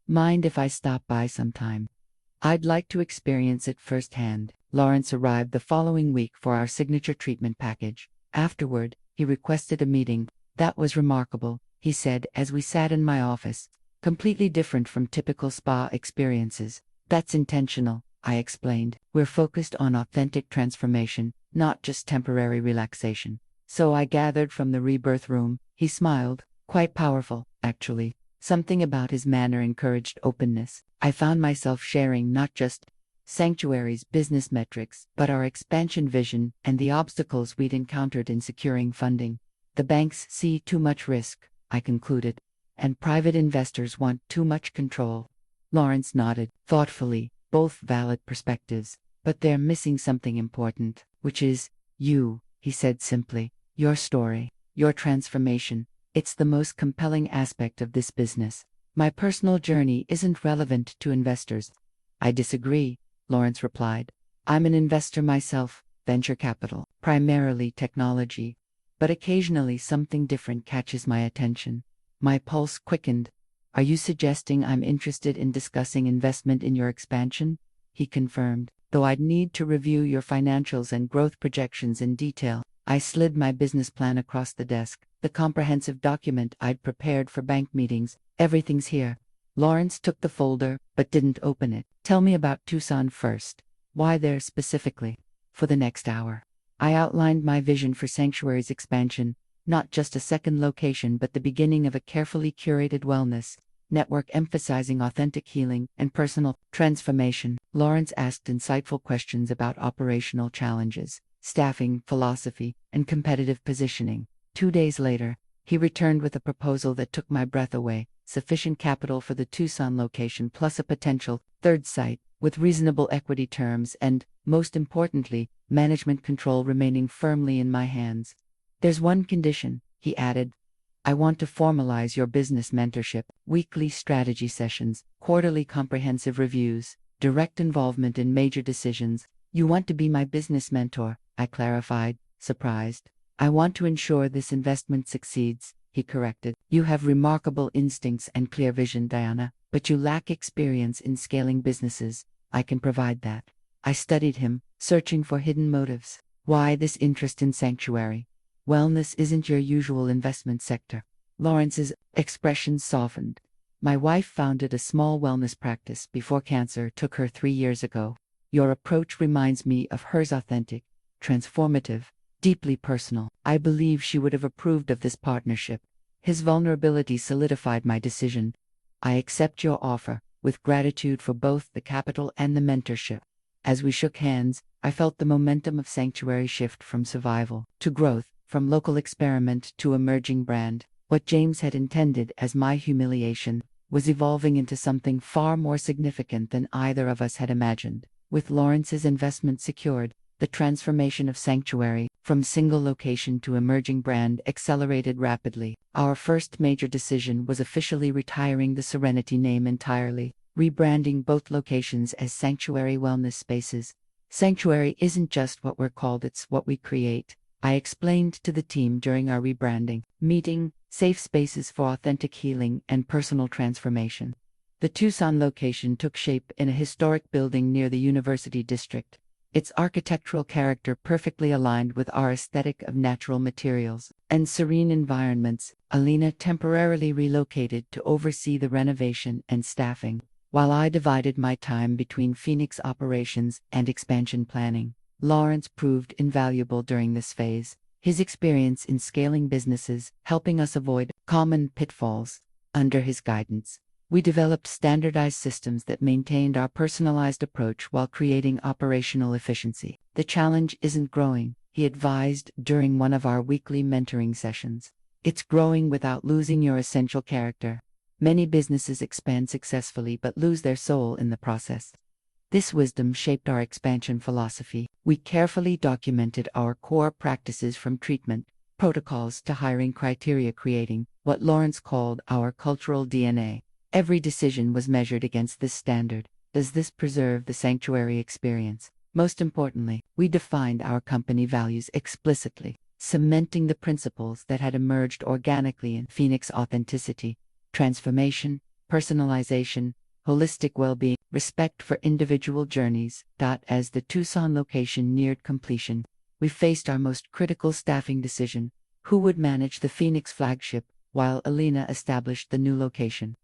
"Mind if I stop by sometime? I'd like to experience it firsthand." Lawrence arrived the following week for our signature treatment package. Afterward, he requested a meeting. "That was remarkable," he said as we sat in my office. "Completely different from typical spa experiences." "That's intentional," I explained. "We're focused on authentic transformation, not just temporary relaxation." "So I gathered from the rebirth room," he smiled. "Quite powerful, actually." Something about his manner encouraged openness. I found myself sharing not just Sanctuary's business metrics, but our expansion vision and the obstacles we'd encountered in securing funding. "The banks see too much risk," I concluded, "and private investors want too much control." Lawrence nodded thoughtfully. "Both valid perspectives, but they're missing something important, which is you," he said simply. "Your story, your transformation. It's the most compelling aspect of this business. My personal journey isn't relevant to investors." "I disagree," Lawrence replied. "I'm an investor myself, venture capital, primarily technology. But occasionally something different catches my attention." My pulse quickened. "Are you suggesting I'm interested in discussing investment in your expansion?" he confirmed. "Though I'd need to review your financials and growth projections in detail." I slid my business plan across the desk, the comprehensive document I'd prepared for bank meetings. "Everything's here." Lawrence took the folder, but didn't open it. "Tell me about Tucson first. Why there specifically?" For the next hour, I outlined my vision for Sanctuary's expansion, not just a second location but the beginning of a carefully curated wellness network emphasizing authentic healing and personal transformation. Lawrence asked insightful questions about operational challenges, staffing, philosophy, and competitive positioning. 2 days later, he returned with a proposal that took my breath away: sufficient capital for the Tucson location plus a potential third site, with reasonable equity terms and, most importantly, management control remaining firmly in my hands. "There's one condition," he added. "I want to formalize your business mentorship, weekly strategy sessions, quarterly comprehensive reviews, direct involvement in major decisions." "You want to be my business mentor," I clarified, surprised. "I want to ensure this investment succeeds," he corrected. "You have remarkable instincts and clear vision, Diana, but you lack experience in scaling businesses. I can provide that." I studied him, searching for hidden motives. "Why this interest in Sanctuary? Wellness isn't your usual investment sector." Lawrence's expression softened. "My wife founded a small wellness practice before cancer took her 3 years ago. Your approach reminds me of hers: authentic, transformative, deeply personal. I believe she would have approved of this partnership." His vulnerability solidified my decision. "I accept your offer, with gratitude for both the capital and the mentorship." As we shook hands, I felt the momentum of Sanctuary shift from survival to growth, from local experiment to emerging brand. What James had intended as my humiliation was evolving into something far more significant than either of us had imagined. With Lawrence's investment secured, the transformation of Sanctuary, from single location to emerging brand, accelerated rapidly. Our first major decision was officially retiring the Serenity name entirely, rebranding both locations as Sanctuary Wellness Spaces. "Sanctuary isn't just what we're called, it's what we create," I explained to the team during our rebranding meeting, safe spaces for authentic healing and personal transformation. The Tucson location took shape in a historic building near the University District, its architectural character perfectly aligned with our aesthetic of natural materials and serene environments. Alina temporarily relocated to oversee the renovation and staffing, while I divided my time between Phoenix operations and expansion planning. Lawrence proved invaluable during this phase, his experience in scaling businesses helping us avoid common pitfalls. Under his guidance, we developed standardized systems that maintained our personalized approach while creating operational efficiency. "The challenge isn't growing," he advised during one of our weekly mentoring sessions. "It's growing without losing your essential character. Many businesses expand successfully but lose their soul in the process." This wisdom shaped our expansion philosophy. We carefully documented our core practices from treatment protocols to hiring criteria, creating what Lawrence called our cultural DNA. Every decision was measured against this standard. Does this preserve the sanctuary experience? Most importantly, we defined our company values explicitly, cementing the principles that had emerged organically in Phoenix: authenticity, transformation, personalization, holistic well-being, respect for individual journeys. As the Tucson location neared completion, we faced our most critical staffing decision: who would manage the Phoenix flagship while Alina established the new location.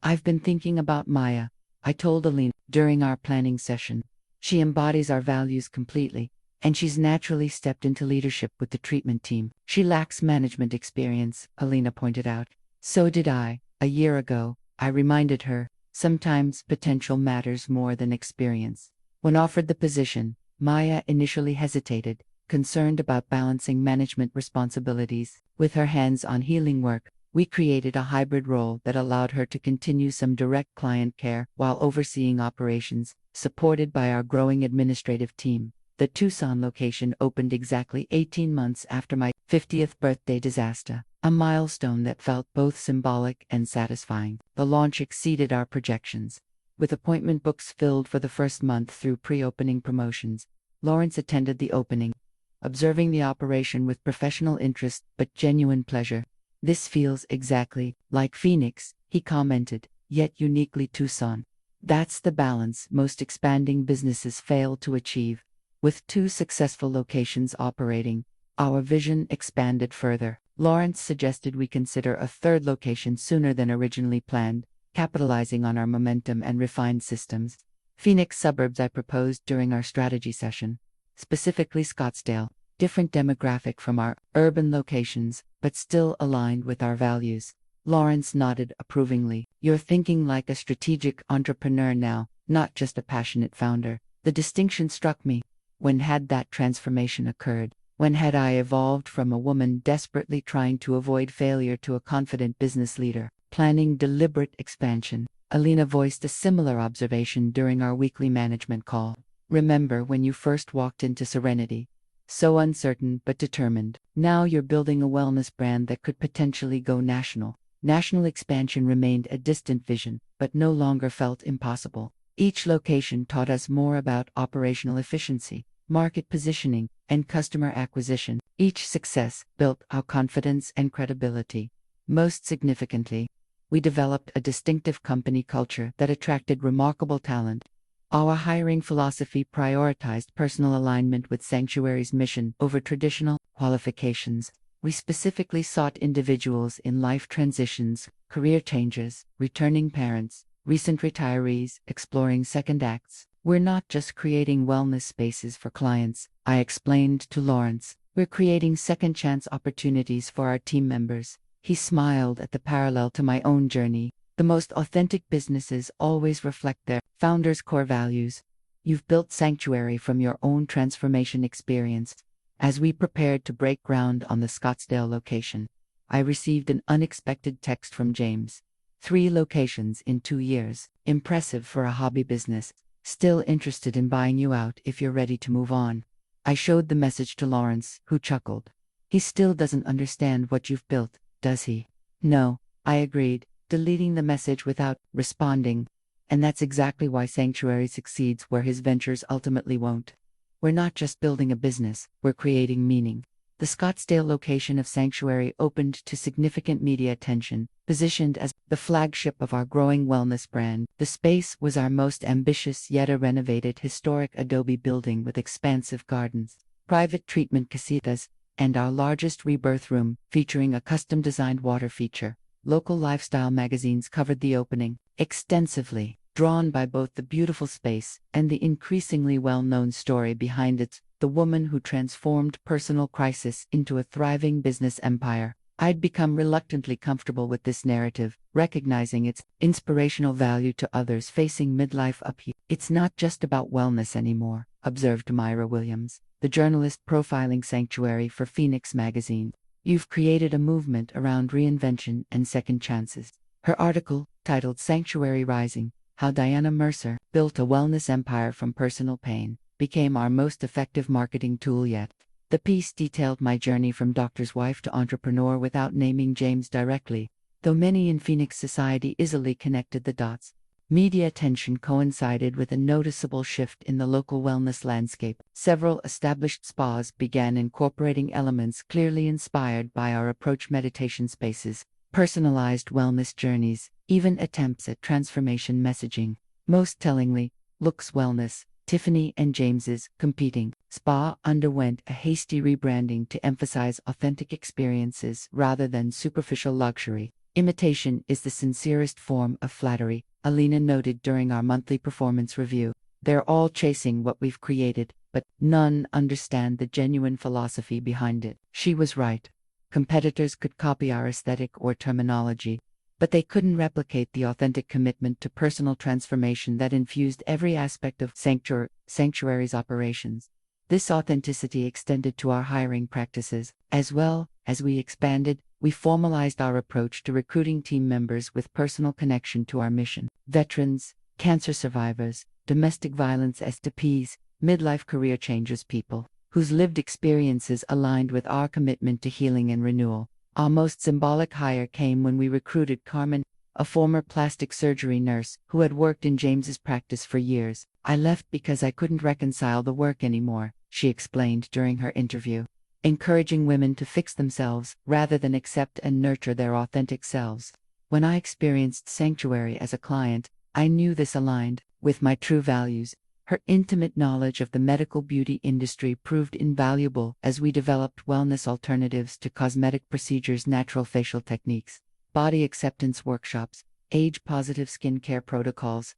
"I've been thinking about Maya," I told Alina during our planning session. "She embodies our values completely, and she's naturally stepped into leadership with the treatment team." "She lacks management experience," Alina pointed out. "So did I, a year ago," I reminded her. Sometimes potential matters more than experience. When offered the position, Maya initially hesitated, concerned about balancing management responsibilities with her hands-on healing work. We created a hybrid role that allowed her to continue some direct client care while overseeing operations, supported by our growing administrative team. The Tucson location opened exactly 18 months after my 50th birthday disaster, a milestone that felt both symbolic and satisfying. The launch exceeded our projections. With appointment books filled for the first month through pre-opening promotions, Lawrence attended the opening, observing the operation with professional interest but genuine pleasure. "This feels exactly like Phoenix," he commented, "yet uniquely Tucson." That's the balance most expanding businesses fail to achieve. With 2 successful locations operating, our vision expanded further. Lawrence suggested we consider a 3rd location sooner than originally planned, capitalizing on our momentum and refined systems. Phoenix suburbs, I proposed during our strategy session. Specifically Scottsdale, different demographic from our urban locations, but still aligned with our values. Lawrence nodded approvingly. "You're thinking like a strategic entrepreneur now, not just a passionate founder." The distinction struck me. When had that transformation occurred? When had I evolved from a woman desperately trying to avoid failure to a confident business leader, planning deliberate expansion? Alina voiced a similar observation during our weekly management call. "Remember when you first walked into Serenity? So uncertain but determined. Now you're building a wellness brand that could potentially go national." National expansion remained a distant vision, but no longer felt impossible. Each location taught us more about operational efficiency, market positioning, and customer acquisition. Each success built our confidence and credibility. Most significantly, we developed a distinctive company culture that attracted remarkable talent. Our hiring philosophy prioritized personal alignment with Sanctuary's mission over traditional qualifications. We specifically sought individuals in life transitions, career changes, returning parents, recent retirees, exploring second acts. "We're not just creating wellness spaces for clients," I explained to Lawrence. "We're creating second chance opportunities for our team members." He smiled at the parallel to my own journey. The most authentic businesses always reflect their founders' core values. You've built Sanctuary from your own transformation experience. As we prepared to break ground on the Scottsdale location, I received an unexpected text from James. 3 locations in 2 years. Impressive for a hobby business. Still interested in buying you out if you're ready to move on. I showed the message to Lawrence, who chuckled. "He still doesn't understand what you've built, does he?" "No," I agreed, deleting the message without responding. And that's exactly why Sanctuary succeeds where his ventures ultimately won't. We're not just building a business, we're creating meaning. The Scottsdale location of Sanctuary opened to significant media attention, positioned as the flagship of our growing wellness brand. The space was our most ambitious yet a renovated historic adobe building with expansive gardens, private treatment casitas, and our largest rebirth room, featuring a custom-designed water feature. Local lifestyle magazines covered the opening extensively, drawn by both the beautiful space and the increasingly well-known story behind it, the woman who transformed personal crisis into a thriving business empire. I'd become reluctantly comfortable with this narrative, recognizing its inspirational value to others facing midlife upheaval. "It's not just about wellness anymore," observed Myra Williams, the journalist profiling Sanctuary for Phoenix magazine. "You've created a movement around reinvention and second chances." Her article, titled "Sanctuary Rising: How Diana Mercer built a wellness empire from personal pain became our most effective marketing tool yet. The piece detailed my journey from doctor's wife to entrepreneur without naming James directly, though many in Phoenix society easily connected the dots. Media attention coincided with a noticeable shift in the local wellness landscape. Several established spas began incorporating elements clearly inspired by our approach: meditation spaces, personalized wellness journeys, even attempts at transformation messaging. Most tellingly, Looks Wellness, Tiffany and James's competing spa, underwent a hasty rebranding to emphasize authentic experiences rather than superficial luxury. Imitation is the sincerest form of flattery, Alina noted during our monthly performance review. They're all chasing what we've created, but none understand the genuine philosophy behind it. She was right. Competitors could copy our aesthetic or terminology, but they couldn't replicate the authentic commitment to personal transformation that infused every aspect of Sanctuary's operations. This authenticity extended to our hiring practices. As well as we expanded, we formalized our approach to recruiting team members with personal connection to our mission. Veterans, cancer survivors, domestic violence escapees, midlife career changers, people whose lived experiences aligned with our commitment to healing and renewal. Our most symbolic hire came when we recruited Carmen, a former plastic surgery nurse who had worked in James's practice for years. I left because I couldn't reconcile the work anymore, she explained during her interview. Encouraging women to fix themselves rather than accept and nurture their authentic selves. When I experienced Sanctuary as a client, I knew this aligned with my true values. Her intimate knowledge of the medical beauty industry proved invaluable as we developed wellness alternatives to cosmetic procedures, natural facial techniques, body acceptance workshops, age-positive skincare protocols.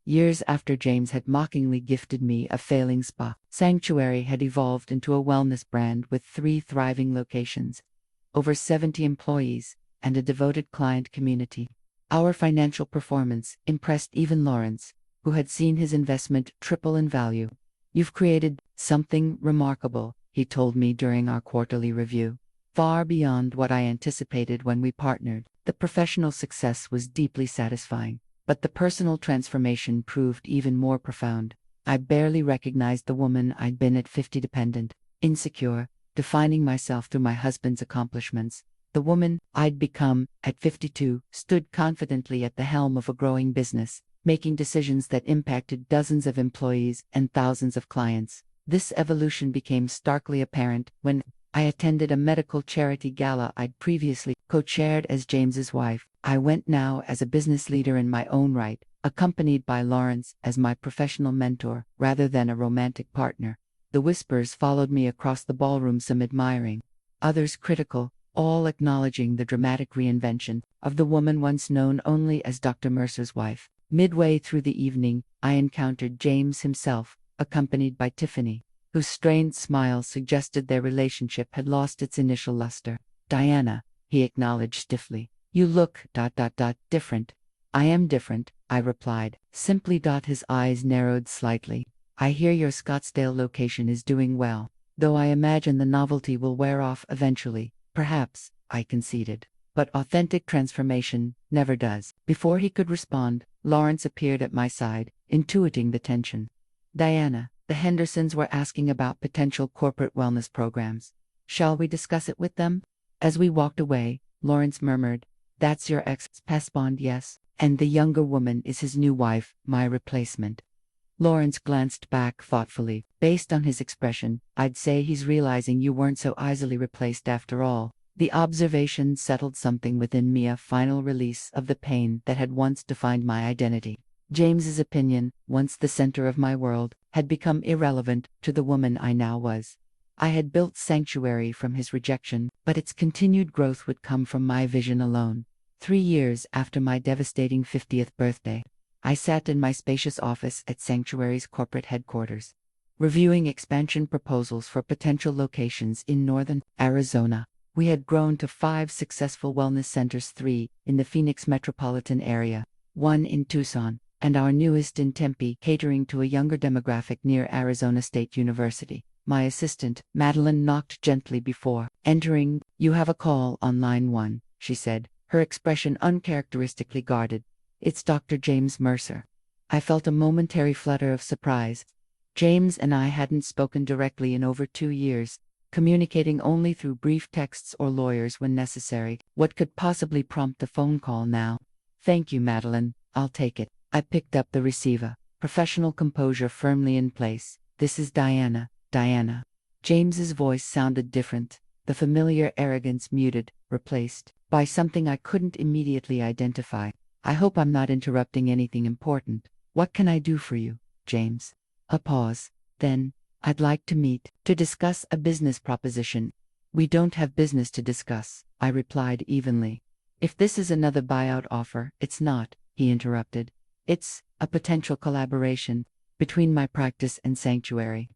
Years after James had mockingly gifted me a failing spa, Sanctuary had evolved into a wellness brand with 3 thriving locations, over 70 employees, and a devoted client community. Our financial performance impressed even Lawrence, who had seen his investment triple in value. You've created something remarkable, he told me during our quarterly review. Far beyond what I anticipated when we partnered. The professional success was deeply satisfying, but the personal transformation proved even more profound. I barely recognized the woman I'd been at 50, dependent, insecure, defining myself through my husband's accomplishments. The woman I'd become at 52 stood confidently at the helm of a growing business, making decisions that impacted dozens of employees and thousands of clients. This evolution became starkly apparent when I attended a medical charity gala I'd previously co-chaired as James's wife. I went now as a business leader in my own right, accompanied by Lawrence as my professional mentor rather than a romantic partner. The whispers followed me across the ballroom, some admiring, others critical, all acknowledging the dramatic reinvention of the woman once known only as Dr. Mercer's wife. Midway through the evening, I encountered James himself, accompanied by Tiffany, whose strained smile suggested their relationship had lost its initial luster. Diana, he acknowledged stiffly. You look different. I am different, I replied, simply. His eyes narrowed slightly. I hear your Scottsdale location is doing well, though I imagine the novelty will wear off eventually. Perhaps, I conceded. But authentic transformation never does. Before he could respond, Lawrence appeared at my side, intuiting the tension. Diana, the Hendersons were asking about potential corporate wellness programs. Shall we discuss it with them? As we walked away, Lawrence murmured, That's your ex-husband, yes, and the younger woman is his new wife, my replacement. Lawrence glanced back thoughtfully. Based on his expression, I'd say he's realizing you weren't so easily replaced after all. The observation settled something within me, a final release of the pain that had once defined my identity. James's opinion, once the center of my world, had become irrelevant to the woman I now was. I had built Sanctuary from his rejection, but its continued growth would come from my vision alone. 3 years after my devastating 50th birthday, I sat in my spacious office at Sanctuary's corporate headquarters, reviewing expansion proposals for potential locations in northern Arizona. We had grown to 5 successful wellness centers, 3 in the Phoenix metropolitan area, 1 in Tucson, and our newest in Tempe, catering to a younger demographic near Arizona State University. My assistant, Madeline, knocked gently before entering. You have a call on line 1, she said, her expression uncharacteristically guarded. It's Dr. James Mercer. I felt a momentary flutter of surprise. James and I hadn't spoken directly in over 2 years, communicating only through brief texts or lawyers when necessary. What could possibly prompt a phone call now? Thank you, Madeline. I'll take it. I picked up the receiver, professional composure firmly in place. This is Diana. Diana. James's voice sounded different, the familiar arrogance muted, replaced by something I couldn't immediately identify. I hope I'm not interrupting anything important. What can I do for you, James? A pause. Then, I'd like to meet, to discuss a business proposition. We don't have business to discuss, I replied evenly. If this is another buyout offer, it's not, he interrupted. It's a potential collaboration between my practice and Sanctuary.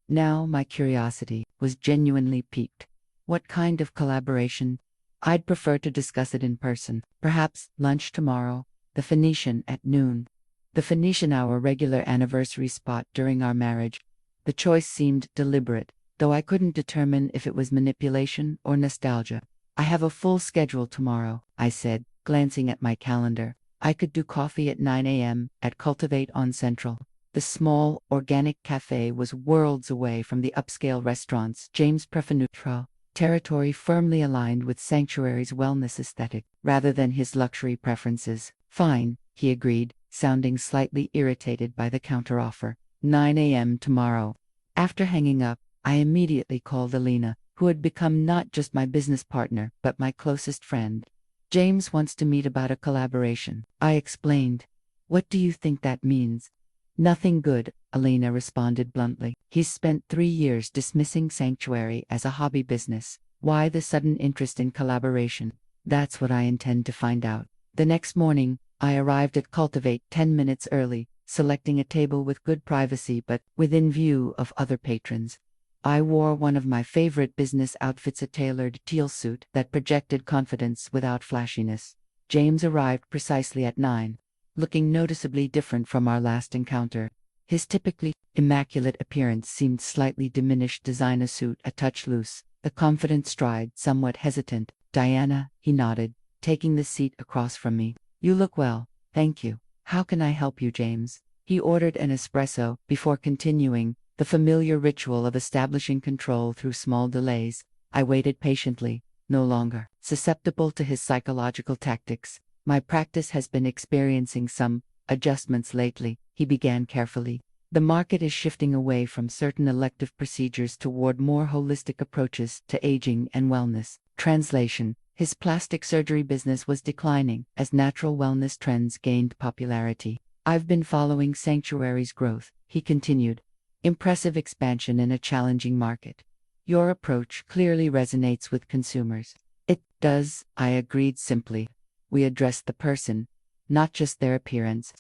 Now my curiosity was genuinely piqued. What kind of collaboration? I'd prefer to discuss it in person. Perhaps lunch tomorrow, the Phoenician at noon. The Phoenician, our regular anniversary spot during our marriage. The choice seemed deliberate, though I couldn't determine if it was manipulation or nostalgia. I have a full schedule tomorrow, I said, glancing at my calendar. I could do coffee at 9 a.m. at Cultivate on Central. The small, organic cafe was worlds away from the upscale restaurants James preferred neutral, territory firmly aligned with Sanctuary's wellness aesthetic, rather than his luxury preferences. Fine, he agreed, sounding slightly irritated by the counteroffer. 9 a.m. tomorrow. After hanging up, I immediately called Alina, who had become not just my business partner, but my closest friend. James wants to meet about a collaboration, I explained. What do you think that means? Nothing good, Alina responded bluntly. He's spent 3 years dismissing Sanctuary as a hobby business. Why the sudden interest in collaboration? That's what I intend to find out. The next morning, I arrived at Cultivate 10 minutes early, selecting a table with good privacy but within view of other patrons. I wore one of my favorite business outfits, a tailored teal suit that projected confidence without flashiness. James arrived precisely at 9, looking noticeably different from our last encounter. His typically immaculate appearance seemed slightly diminished, designer suit a touch loose, the confident stride somewhat hesitant. Diana, he nodded, taking the seat across from me. You look well, thank you. How can I help you, James? He ordered an espresso before continuing, the familiar ritual of establishing control through small delays. I waited patiently, no longer susceptible to his psychological tactics. My practice has been experiencing some adjustments lately, he began carefully. The market is shifting away from certain elective procedures toward more holistic approaches to aging and wellness. Translation: his plastic surgery business was declining as natural wellness trends gained popularity. I've been following Sanctuary's growth, he continued. Impressive expansion in a challenging market. Your approach clearly resonates with consumers. It does, I agreed simply. We address the person, not just their appearance.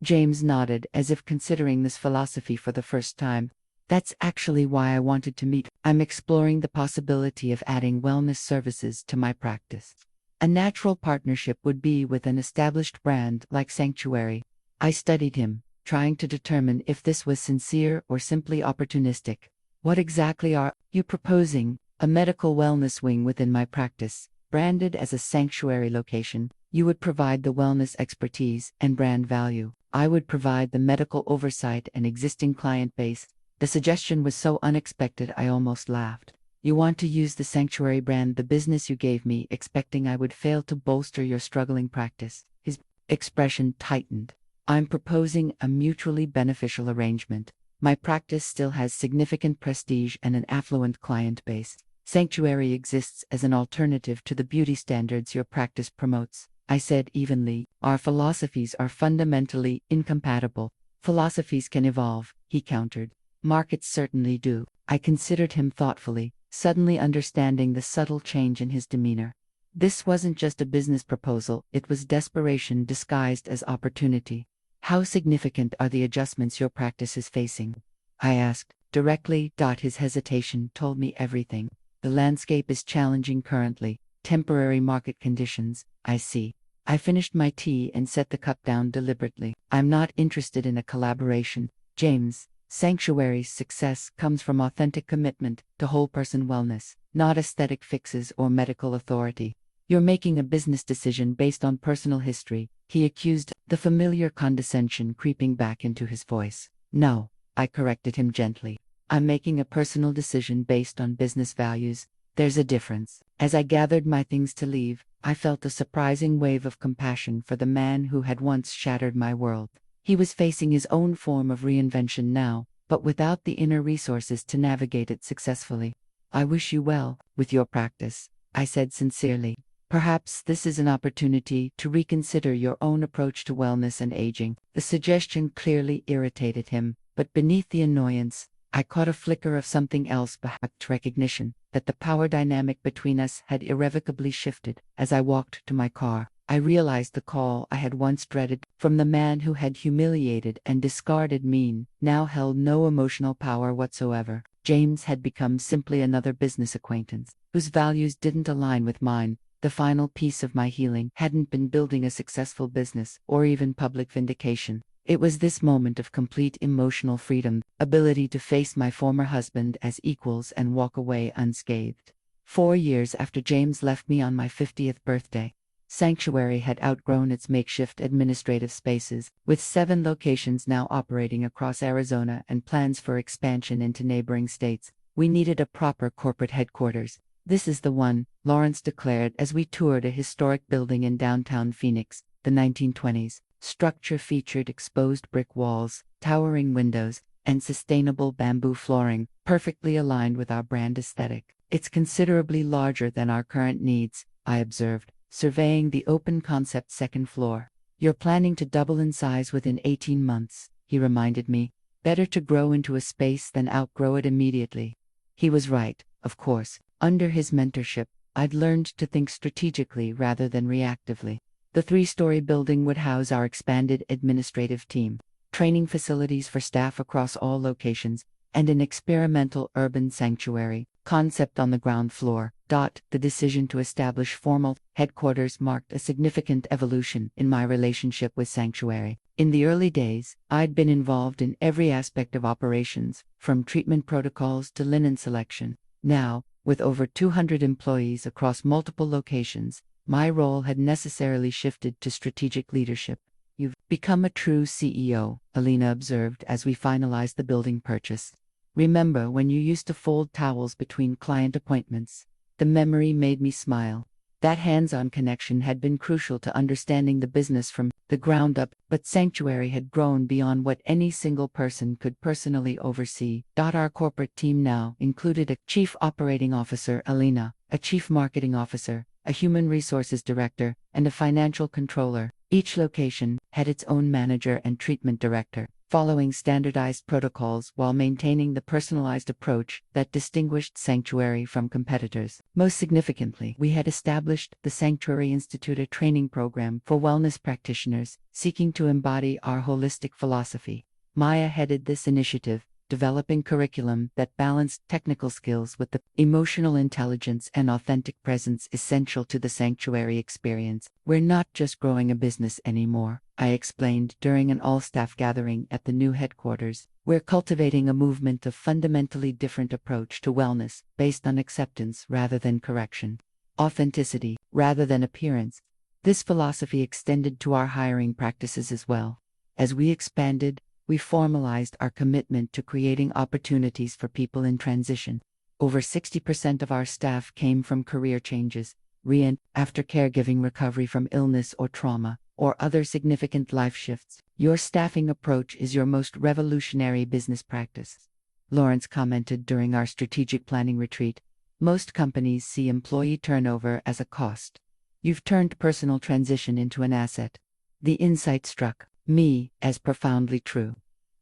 James nodded as if considering this philosophy for the first time. That's actually why I wanted to meet. I'm exploring the possibility of adding wellness services to my practice. A natural partnership would be with an established brand like Sanctuary. I studied him, trying to determine if this was sincere or simply opportunistic. What exactly are you proposing? A medical wellness wing within my practice, branded as a Sanctuary location. You would provide the wellness expertise and brand value. I would provide the medical oversight and existing client base. The suggestion was so unexpected I almost laughed. You want to use the Sanctuary brand, the business you gave me, expecting I would fail to bolster your struggling practice. His expression tightened. I'm proposing a mutually beneficial arrangement. My practice still has significant prestige and an affluent client base. Sanctuary exists as an alternative to the beauty standards your practice promotes, I said evenly. Our philosophies are fundamentally incompatible. Philosophies can evolve, he countered. Markets certainly do. I considered him thoughtfully, suddenly understanding the subtle change in his demeanor. This wasn't just a business proposal, it was desperation disguised as opportunity. How significant are the adjustments your practice is facing? I asked directly. His hesitation told me everything. The landscape is challenging currently. Temporary market conditions, I see. I finished my tea and set the cup down deliberately. I'm not interested in a collaboration, James. Sanctuary's success comes from authentic commitment to whole person wellness, not aesthetic fixes or medical authority. You're making a business decision based on personal history, he accused, the familiar condescension creeping back into his voice. No, I corrected him gently. I'm making a personal decision based on business values. There's a difference. As I gathered my things to leave, I felt a surprising wave of compassion for the man who had once shattered my world. He was facing his own form of reinvention now, but without the inner resources to navigate it successfully. I wish you well with your practice, I said sincerely. Perhaps this is an opportunity to reconsider your own approach to wellness and aging. The suggestion clearly irritated him, but beneath the annoyance, I caught a flicker of something else behind recognition, that the power dynamic between us had irrevocably shifted. As I walked to my car, I realized the call I had once dreaded from the man who had humiliated and discarded me now held no emotional power whatsoever. James had become simply another business acquaintance, whose values didn't align with mine. The final piece of my healing hadn't been building a successful business or even public vindication. It was this moment of complete emotional freedom, ability to face my former husband as equals and walk away unscathed. 4 years after James left me on my 50th birthday, Sanctuary had outgrown its makeshift administrative spaces, with 7 locations now operating across Arizona and plans for expansion into neighboring states. We needed a proper corporate headquarters. This is the one, Lawrence declared as we toured a historic building in downtown Phoenix. The 1920s structure featured exposed brick walls, towering windows, and sustainable bamboo flooring, perfectly aligned with our brand aesthetic. It's considerably larger than our current needs, I observed, surveying the open concept second floor. You're planning to double in size within 18 months, he reminded me. Better to grow into a space than outgrow it immediately. He was right, of course. Under his mentorship, I'd learned to think strategically rather than reactively. The 3-story building would house our expanded administrative team, training facilities for staff across all locations, and an experimental urban sanctuary concept on the ground floor. The decision to establish formal headquarters marked a significant evolution in my relationship with Sanctuary. In the early days, I'd been involved in every aspect of operations, from treatment protocols to linen selection. Now, with over 200 employees across multiple locations, my role had necessarily shifted to strategic leadership. You've become a true CEO, Alina observed as we finalized the building purchase. Remember when you used to fold towels between client appointments? The memory made me smile. That hands-on connection had been crucial to understanding the business from the ground up, but Sanctuary had grown beyond what any single person could personally oversee. Our corporate team now included a Chief Operating Officer, Alina, a Chief Marketing Officer, a Human Resources Director, and a Financial Controller. Each location had its own manager and treatment director, following standardized protocols while maintaining the personalized approach that distinguished Sanctuary from competitors. Most significantly, we had established the Sanctuary Institute, a training program for wellness practitioners seeking to embody our holistic philosophy. Maya headed this initiative, developing curriculum that balanced technical skills with the emotional intelligence and authentic presence essential to the Sanctuary experience. We're not just growing a business anymore, I explained during an all-staff gathering at the new headquarters. We're cultivating a movement of fundamentally different approach to wellness, based on acceptance rather than correction, authenticity rather than appearance. This philosophy extended to our hiring practices as well. As we expanded, we formalized our commitment to creating opportunities for people in transition. Over 60% of our staff came from career changes, after caregiving, recovery from illness or trauma, or other significant life shifts. Your staffing approach is your most revolutionary business practice, Lawrence commented during our strategic planning retreat. Most companies see employee turnover as a cost. You've turned personal transition into an asset. The insight struck me as profoundly true.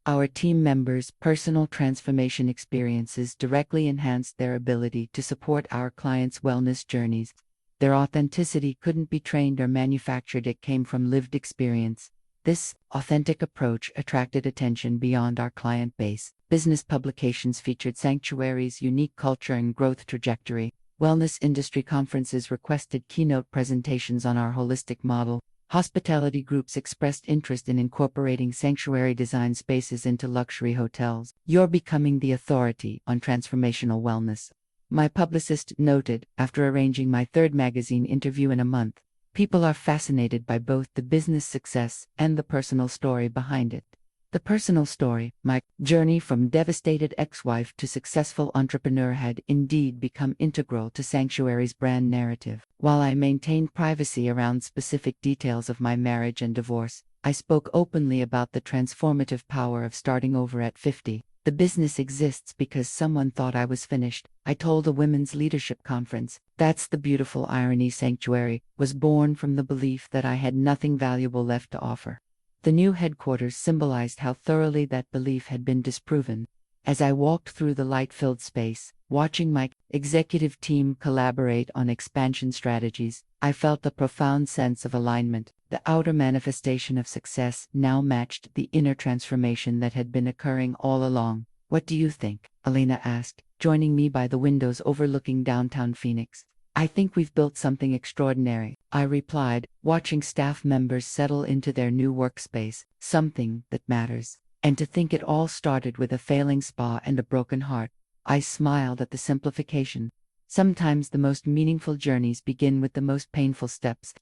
Our team members' personal transformation experiences directly enhanced their ability to support our clients' wellness journeys. Their authenticity couldn't be trained or manufactured, it came from lived experience. This authentic approach attracted attention beyond our client base. Business publications featured Sanctuary's unique culture and growth trajectory. Wellness industry conferences requested keynote presentations on our holistic model. Hospitality groups expressed interest in incorporating Sanctuary design spaces into luxury hotels. You're becoming the authority on transformational wellness, My publicist noted, after arranging my third magazine interview in a month. People are fascinated by both the business success and the personal story behind it. The personal story, my journey from devastated ex-wife to successful entrepreneur, had indeed become integral to Sanctuary's brand narrative. While I maintained privacy around specific details of my marriage and divorce, I spoke openly about the transformative power of starting over at 50. The business exists because someone thought I was finished, I told a women's leadership conference. That's the beautiful irony. Sanctuary was born from the belief that I had nothing valuable left to offer. The new headquarters symbolized how thoroughly that belief had been disproven. As I walked through the light-filled space, watching my executive team collaborate on expansion strategies, I felt a profound sense of alignment. The outer manifestation of success now matched the inner transformation that had been occurring all along. "What do you think?" Elena asked, joining me by the windows overlooking downtown Phoenix. "I think we've built something extraordinary," I replied, watching staff members settle into their new workspace, something that matters. And to think it all started with a failing spa and a broken heart. I smiled at the simplification. Sometimes the most meaningful journeys begin with the most painful steps.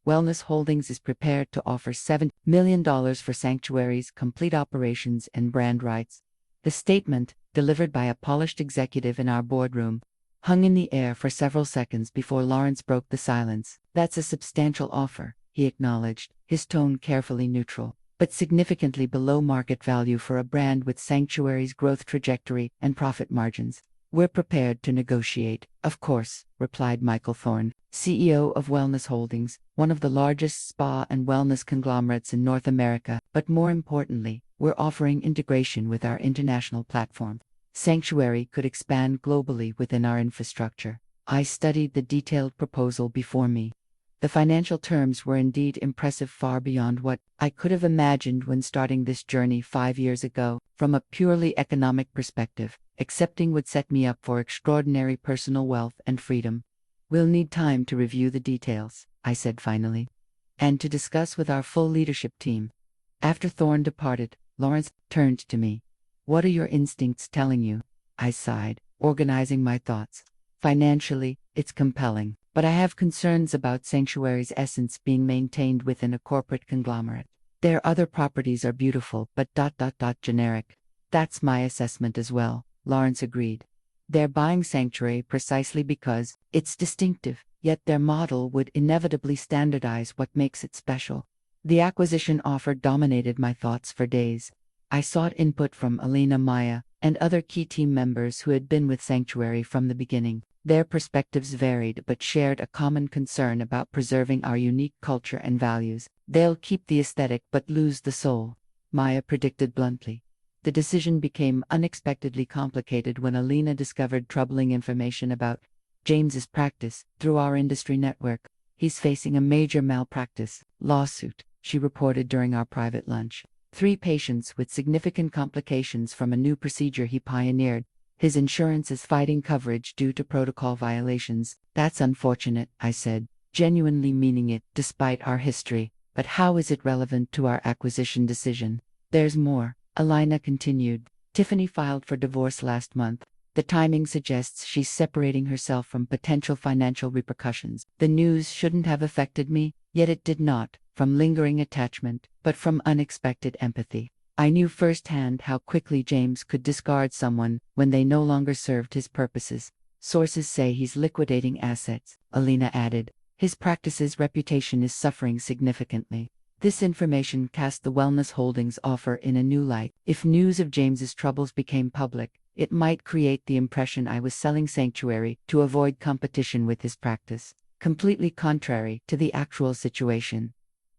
Wellness Holdings is prepared to offer $7 million for Sanctuary's complete operations and brand rights. The statement, delivered by a polished executive in our boardroom, hung in the air for several seconds before Lawrence broke the silence. "That's a substantial offer," he acknowledged, his tone carefully neutral, "but significantly below market value for a brand with Sanctuary's growth trajectory and profit margins. We're prepared to negotiate." "Of course," replied Michael Thorne, CEO of Wellness Holdings, one of the largest spa and wellness conglomerates in North America. "But more importantly, we're offering integration with our international platform. Sanctuary could expand globally within our infrastructure." I studied the detailed proposal before me. The financial terms were indeed impressive, far beyond what I could have imagined when starting this journey 5 years ago. From a purely economic perspective, accepting would set me up for extraordinary personal wealth and freedom. "We'll need time to review the details," I said finally, "and to discuss with our full leadership team." After Thorne departed, Lawrence turned to me. "What are your instincts telling you?" I sighed, organizing my thoughts. "Financially, it's compelling, but I have concerns about Sanctuary's essence being maintained within a corporate conglomerate. Their other properties are beautiful, but generic." "That's my assessment as well," Lawrence agreed. "They're buying Sanctuary precisely because it's distinctive, yet their model would inevitably standardize what makes it special." The acquisition offer dominated my thoughts for days. I sought input from Elena, Maya, and other key team members who had been with Sanctuary from the beginning. Their perspectives varied but shared a common concern about preserving our unique culture and values. "They'll keep the aesthetic but lose the soul," Maya predicted bluntly. The decision became unexpectedly complicated when Elena discovered troubling information about James's practice through our industry network. "He's facing a major malpractice lawsuit," she reported during our private lunch. 3 patients with significant complications from a new procedure he pioneered. His insurance is fighting coverage due to protocol violations." "That's unfortunate," I said, genuinely meaning it, despite our history. "But how is it relevant to our acquisition decision?" "There's more," Elena continued. "Tiffany filed for divorce last month. The timing suggests she's separating herself from potential financial repercussions. The news shouldn't have affected me, yet it did not, from lingering attachment, but from unexpected empathy. I knew firsthand how quickly James could discard someone when they no longer served his purposes. Sources say he's liquidating assets," Elena added. "His practice's reputation is suffering significantly." This information cast the Wellness Holdings offer in a new light. If news of James's troubles became public, it might create the impression I was selling Sanctuary to avoid competition with his practice, completely contrary to the actual situation.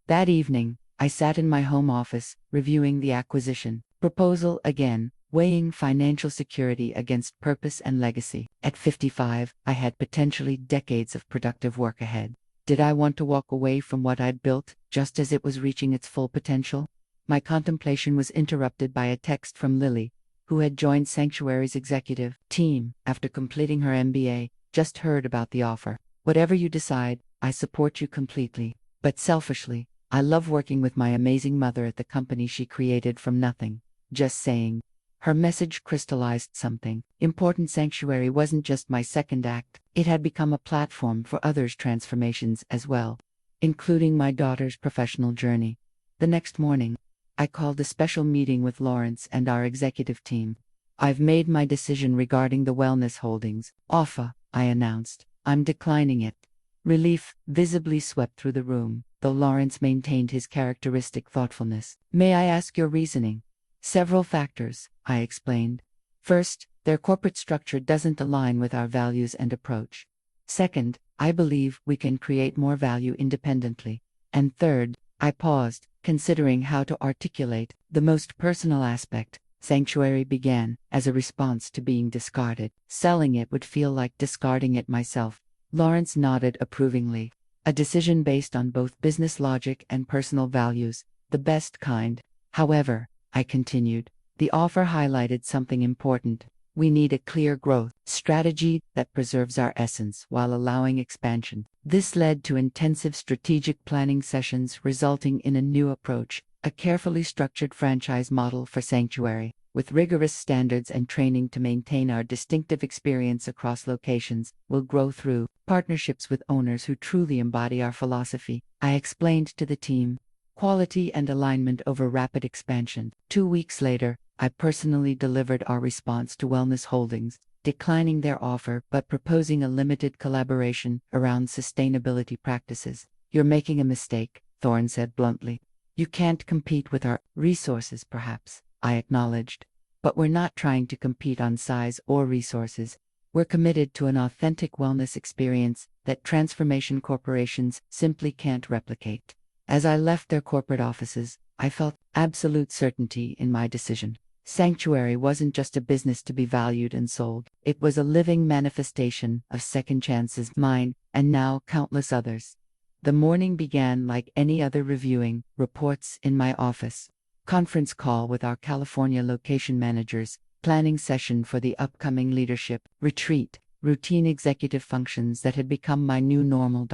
That evening, I sat in my home office, reviewing the acquisition proposal again, weighing financial security against purpose and legacy. At 55, I had potentially decades of productive work ahead. Did I want to walk away from what I'd built, just as it was reaching its full potential? My contemplation was interrupted by a text from Lily, who had joined Sanctuary's executive team after completing her MBA. "Just heard about the offer. Whatever you decide, I support you completely. But selfishly, I love working with my amazing mother at the company she created from nothing. Just saying." Her message crystallized something. Important Sanctuary wasn't just my second act, it had become a platform for others' transformations as well, including my daughter's professional journey. The next morning, I called a special meeting with Lawrence and our executive team. I've made my decision regarding the Wellness Holdings offer, I announced. I'm declining it. Relief visibly swept through the room, though Lawrence maintained his characteristic thoughtfulness. May I ask your reasoning? Several factors, I explained. First, their corporate structure doesn't align with our values and approach. Second, I believe we can create more value independently. And third, I paused, considering how to articulate the most personal aspect. Sanctuary began as a response to being discarded. Selling it would feel like discarding it myself. Lawrence nodded approvingly. A decision based on both business logic and personal values, the best kind. However, I continued, the offer highlighted something important. We need a clear growth strategy that preserves our essence while allowing expansion. This led to intensive strategic planning sessions resulting in a new approach, a carefully structured franchise model for Sanctuary, with rigorous standards and training to maintain our distinctive experience across locations. We'll grow through partnerships with owners who truly embody our philosophy, I explained to the team. Quality and alignment over rapid expansion. 2 weeks later, I personally delivered our response to Wellness Holdings, declining their offer but proposing a limited collaboration around sustainability practices. You're making a mistake, Thorne said bluntly. You can't compete with our resources, perhaps, I acknowledged. But we're not trying to compete on size or resources. We're committed to an authentic wellness experience that transformation corporations simply can't replicate. As I left their corporate offices, I felt absolute certainty in my decision. Sanctuary wasn't just a business to be valued and sold. It was a living manifestation of second chances, mine, and now countless others. The morning began like any other, reviewing reports in my office. Conference call with our California location managers, planning session for the upcoming leadership retreat, routine executive functions that had become my new normal.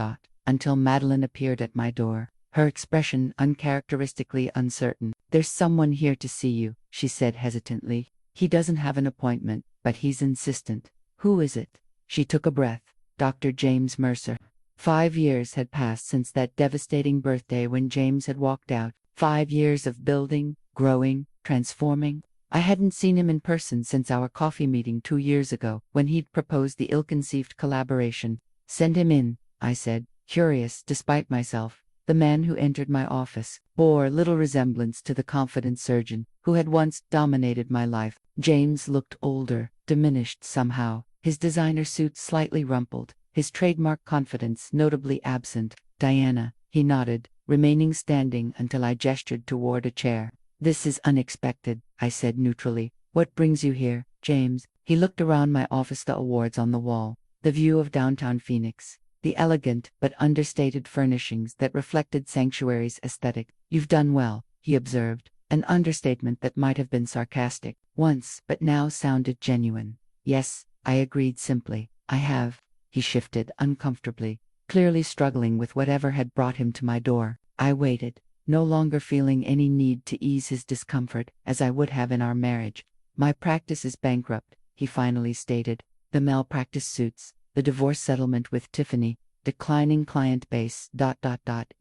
Until Madeline appeared at my door. Her expression uncharacteristically uncertain. There's someone here to see you, she said hesitantly. He doesn't have an appointment, but he's insistent. Who is it? She took a breath. Dr. James Mercer. 5 years had passed since that devastating birthday when James had walked out. 5 years of building, growing, transforming. I hadn't seen him in person since our coffee meeting 2 years ago, when he'd proposed the ill-conceived collaboration. Send him in, I said, curious despite myself. The man who entered my office bore little resemblance to the confident surgeon who had once dominated my life. James looked older, diminished somehow, his designer suit slightly rumpled, his trademark confidence notably absent. Diana, he nodded, remaining standing until I gestured toward a chair. This is unexpected, I said neutrally. What brings you here, James? He looked around my office, the awards on the wall, the view of downtown Phoenix, the elegant but understated furnishings that reflected Sanctuary's aesthetic. You've done well, he observed, an understatement that might have been sarcastic once but now sounded genuine. Yes, I agreed simply. I have. He shifted uncomfortably, clearly struggling with whatever had brought him to my door. I waited, no longer feeling any need to ease his discomfort as I would have in our marriage. My practice is bankrupt, he finally stated. The malpractice suits, the divorce settlement with Tiffany, declining client base.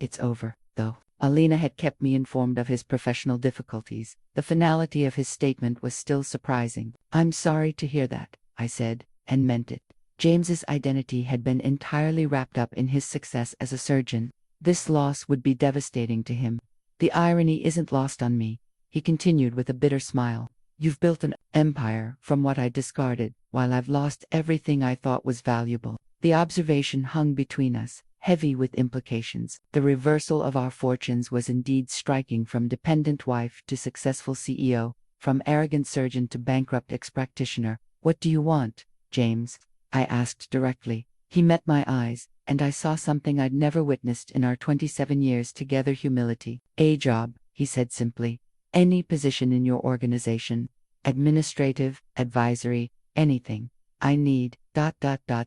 It's over, though. Alina had kept me informed of his professional difficulties. The finality of his statement was still surprising. I'm sorry to hear that, I said, and meant it. James's identity had been entirely wrapped up in his success as a surgeon. This loss would be devastating to him. The irony isn't lost on me, he continued with a bitter smile. You've built an empire from what I discarded, while I've lost everything I thought was valuable. The observation hung between us, heavy with implications. The reversal of our fortunes was indeed striking, from dependent wife to successful CEO, from arrogant surgeon to bankrupt ex-practitioner. What do you want, James? I asked directly. He met my eyes, and I saw something I'd never witnessed in our 27 years together: humility. A job, he said simply. Any position in your organization. Administrative, advisory, anything. I need ...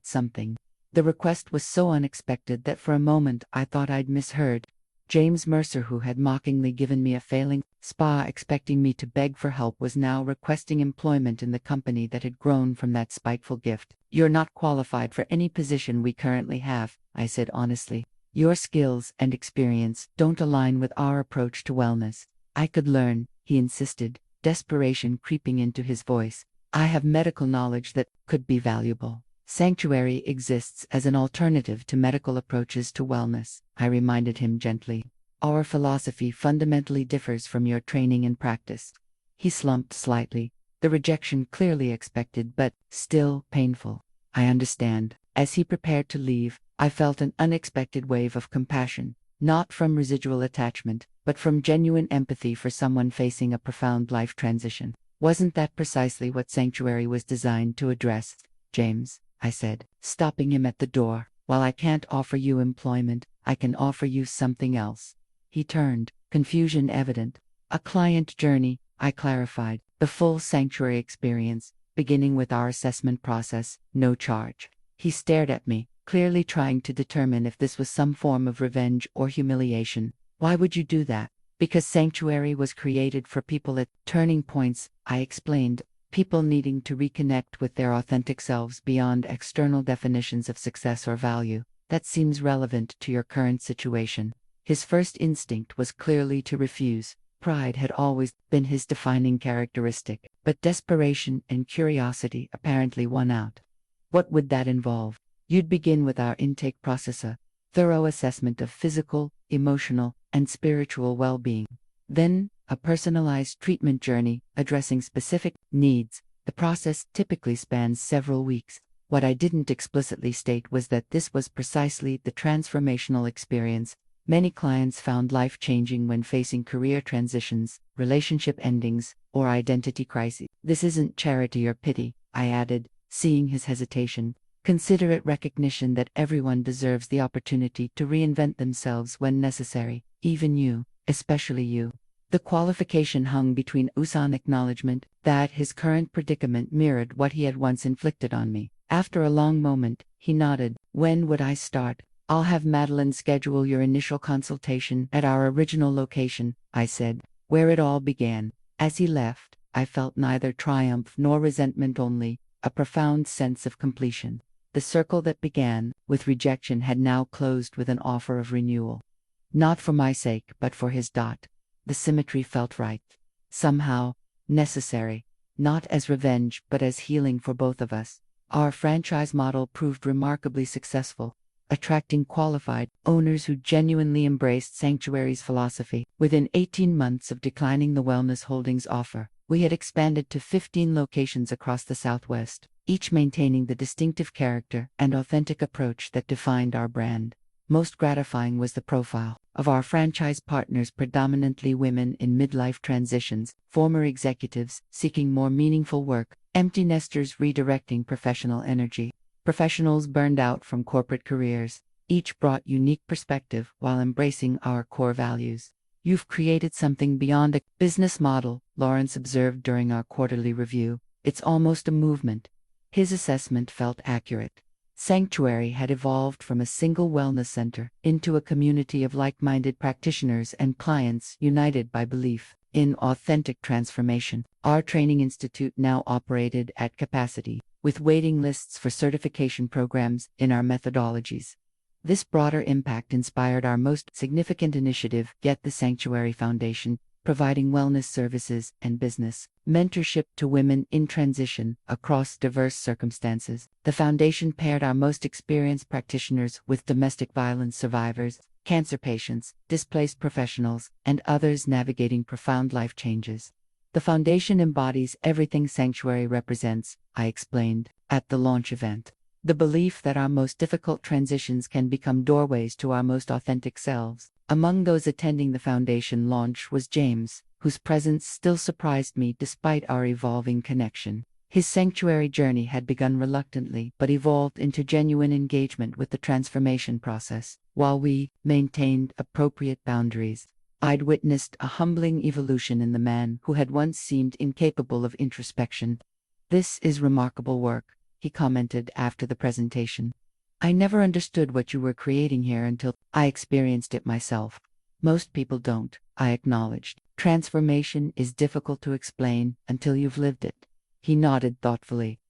something. The request was so unexpected that for a moment I thought I'd misheard. James Mercer, who had mockingly given me a failing spa expecting me to beg for help, was now requesting employment in the company that had grown from that spiteful gift. "You're not qualified for any position we currently have," I said honestly. "Your skills and experience don't align with our approach to wellness." "I could learn," he insisted, desperation creeping into his voice. "I have medical knowledge that could be valuable." "Sanctuary exists as an alternative to medical approaches to wellness," I reminded him gently. "Our philosophy fundamentally differs from your training and practice." He slumped slightly, the rejection clearly expected but still painful. "I understand." As he prepared to leave, I felt an unexpected wave of compassion, not from residual attachment, but from genuine empathy for someone facing a profound life transition. "Wasn't that precisely what Sanctuary was designed to address, James?" I said, stopping him at the door. "While I can't offer you employment, I can offer you something else." He turned, confusion evident. "A client journey," I clarified, "the full Sanctuary experience, beginning with our assessment process, no charge." He stared at me, clearly trying to determine if this was some form of revenge or humiliation. "Why would you do that?" "Because Sanctuary was created for people at turning points," I explained. "People needing to reconnect with their authentic selves beyond external definitions of success or value." "That seems relevant to your current situation." His first instinct was clearly to refuse. Pride had always been his defining characteristic, but desperation and curiosity apparently won out. "What would that involve?" "You'd begin with our intake process, a thorough assessment of physical, emotional, and spiritual well-being. Then, a personalized treatment journey addressing specific needs. The process typically spans several weeks." What I didn't explicitly state was that this was precisely the transformational experience many clients found life-changing when facing career transitions, relationship endings, or identity crises. "This isn't charity or pity," I added, seeing his hesitation. "Considerate recognition that everyone deserves the opportunity to reinvent themselves when necessary, even you, especially you." The qualification hung between Usan acknowledgement that his current predicament mirrored what he had once inflicted on me. After a long moment, he nodded. "When would I start?" "I'll have Madeline schedule your initial consultation at our original location," I said, "where it all began." As he left, I felt neither triumph nor resentment, only a profound sense of completion. The circle that began with rejection had now closed with an offer of renewal. Not for my sake, but for his. The symmetry felt right. Somehow, necessary, not as revenge but as healing for both of us. Our franchise model proved remarkably successful, attracting qualified owners who genuinely embraced Sanctuary's philosophy. Within 18 months of declining the Wellness Holdings offer, we had expanded to 15 locations across the Southwest, each maintaining the distinctive character and authentic approach that defined our brand. Most gratifying was the profile of our franchise partners, predominantly women in midlife transitions, former executives seeking more meaningful work, empty nesters redirecting professional energy, professionals burned out from corporate careers. Each brought unique perspective while embracing our core values. "You've created something beyond a business model," Lawrence observed during our quarterly review. "It's almost a movement." His assessment felt accurate. Sanctuary had evolved from a single wellness center into a community of like-minded practitioners and clients united by belief in authentic transformation. Our training institute now operated at capacity, with waiting lists for certification programs in our methodologies. This broader impact inspired our most significant initiative, Get the Sanctuary Foundation, providing wellness services and business mentorship to women in transition across diverse circumstances. The foundation paired our most experienced practitioners with domestic violence survivors, cancer patients, displaced professionals, and others navigating profound life changes. "The foundation embodies everything Sanctuary represents," I explained at the launch event. "The belief that our most difficult transitions can become doorways to our most authentic selves." Among those attending the foundation launch was James, whose presence still surprised me despite our evolving connection. His Sanctuary journey had begun reluctantly but evolved into genuine engagement with the transformation process. While we maintained appropriate boundaries, I'd witnessed a humbling evolution in the man who had once seemed incapable of introspection. "This is remarkable work," he commented after the presentation. "I never understood what you were creating here until I experienced it myself." Most people don't, I acknowledged. Transformation is difficult to explain until you've lived it. He nodded thoughtfully.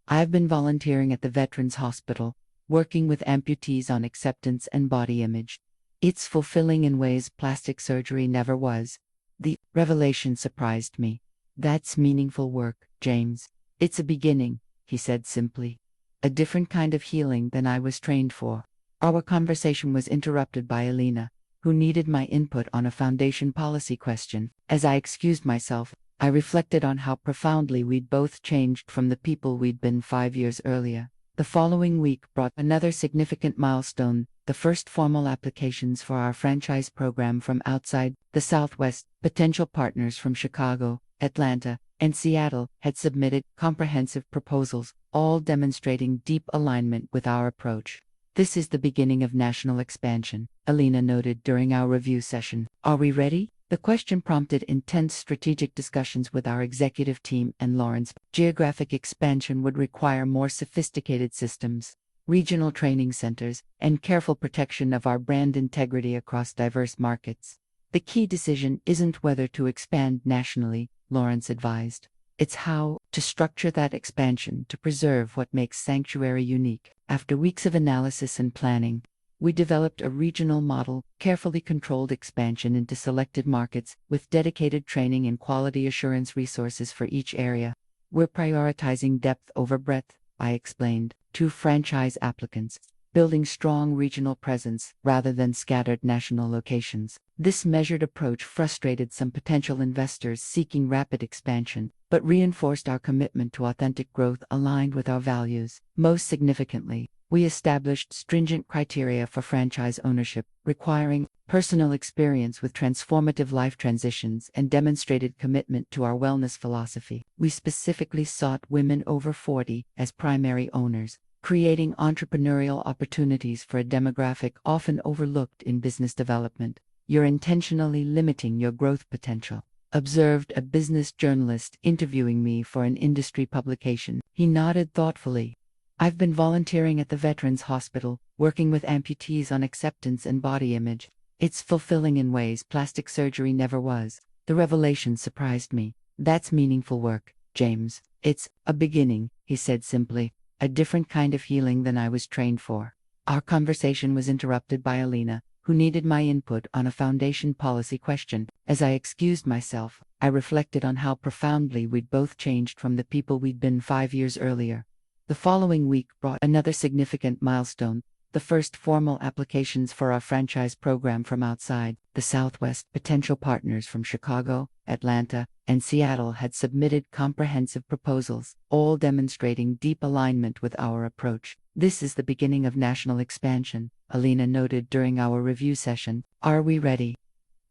I've been volunteering at the Veterans Hospital, working with amputees on acceptance and body image. It's fulfilling in ways plastic surgery never was. The revelation surprised me. That's meaningful work, James. It's a beginning, he said simply. A different kind of healing than I was trained for. Our conversation was interrupted by Alina, who needed my input on a foundation policy question. As I excused myself, I reflected on how profoundly we'd both changed from the people we'd been 5 years earlier. The following week brought another significant milestone, the first formal applications for our franchise program from outside the Southwest. Potential partners from Chicago, Atlanta, and Seattle had submitted comprehensive proposals, all demonstrating deep alignment with our approach. This is the beginning of national expansion, Alina noted during our review session. Are we ready? The question prompted intense strategic discussions with our executive team and Lawrence. Geographic expansion would require more sophisticated systems, regional training centers, and careful protection of our brand integrity across diverse markets. The key decision isn't whether to expand nationally, Lawrence advised. It's how to structure that expansion to preserve what makes Sanctuary unique. After weeks of analysis and planning, we developed a regional model, carefully controlled expansion into selected markets, with dedicated training and quality assurance resources for each area. We're prioritizing depth over breadth, I explained, to franchise applicants, building strong regional presence rather than scattered national locations. This measured approach frustrated some potential investors seeking rapid expansion, but reinforced our commitment to authentic growth aligned with our values. Most significantly, we established stringent criteria for franchise ownership, requiring personal experience with transformative life transitions and demonstrated commitment to our wellness philosophy. We specifically sought women over 40 as primary owners, creating entrepreneurial opportunities for a demographic often overlooked in business development. You're intentionally limiting your growth potential, observed a business journalist interviewing me for an industry publication. He nodded thoughtfully. I've been volunteering at the Veterans Hospital, working with amputees on acceptance and body image. It's fulfilling in ways plastic surgery never was. The revelation surprised me. That's meaningful work, James. It's a beginning, he said simply. A different kind of healing than I was trained for. Our conversation was interrupted by Alina, who needed my input on a foundation policy question. As I excused myself, I reflected on how profoundly we'd both changed from the people we'd been 5 years earlier. The following week brought another significant milestone, the first formal applications for our franchise program from outside the Southwest. Potential partners from Chicago, Atlanta, and Seattle had submitted comprehensive proposals, all demonstrating deep alignment with our approach. This is the beginning of national expansion, Alina noted during our review session. Are we ready?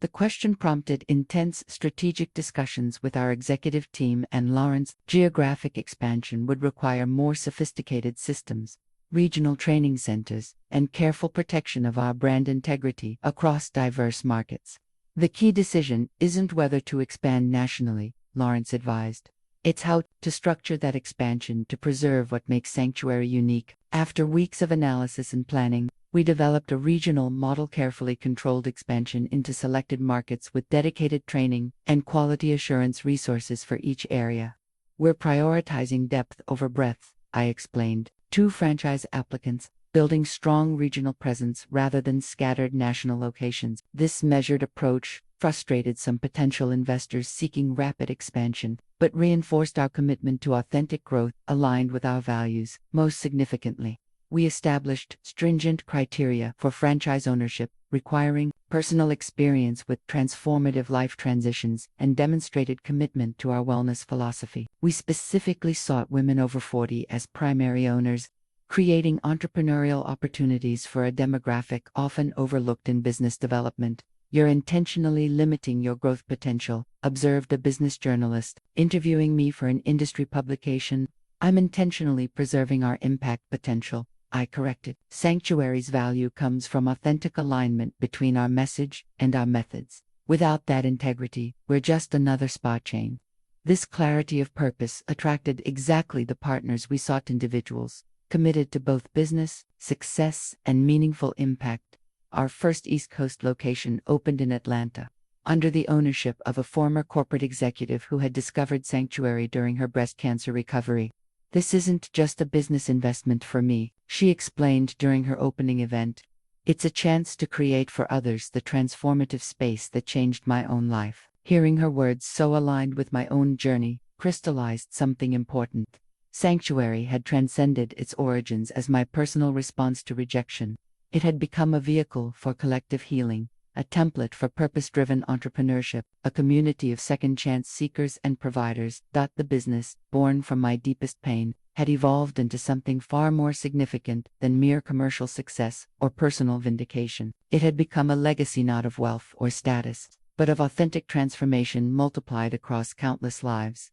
The question prompted intense strategic discussions with our executive team and Lawrence. Geographic expansion would require more sophisticated systems, regional training centers, and careful protection of our brand integrity across diverse markets. The key decision isn't whether to expand nationally, Lawrence advised. It's how to structure that expansion to preserve what makes Sanctuary unique. After weeks of analysis and planning, we developed a regional model, carefully controlled expansion into selected markets with dedicated training and quality assurance resources for each area. We're prioritizing depth over breadth, I explained, to franchise applicants, building strong regional presence rather than scattered national locations. This measured approach frustrated some potential investors seeking rapid expansion, but reinforced our commitment to authentic growth aligned with our values. Most significantly, we established stringent criteria for franchise ownership, requiring personal experience with transformative life transitions and demonstrated commitment to our wellness philosophy. We specifically sought women over 40 as primary owners, creating entrepreneurial opportunities for a demographic often overlooked in business development. You're intentionally limiting your growth potential, observed a business journalist interviewing me for an industry publication. I'm intentionally preserving our impact potential, I corrected. Sanctuary's value comes from authentic alignment between our message and our methods. Without that integrity, we're just another spa chain. This clarity of purpose attracted exactly the partners we sought: individuals committed to both business, success, and meaningful impact. Our first East Coast location opened in Atlanta, under the ownership of a former corporate executive who had discovered Sanctuary during her breast cancer recovery. "This isn't just a business investment for me," she explained during her opening event. "It's a chance to create for others the transformative space that changed my own life." Hearing her words so aligned with my own journey crystallized something important. Sanctuary had transcended its origins as my personal response to rejection. It had become a vehicle for collective healing, a template for purpose-driven entrepreneurship, a community of second-chance seekers and providers. The business, born from my deepest pain, had evolved into something far more significant than mere commercial success or personal vindication. It had become a legacy not of wealth or status, but of authentic transformation multiplied across countless lives.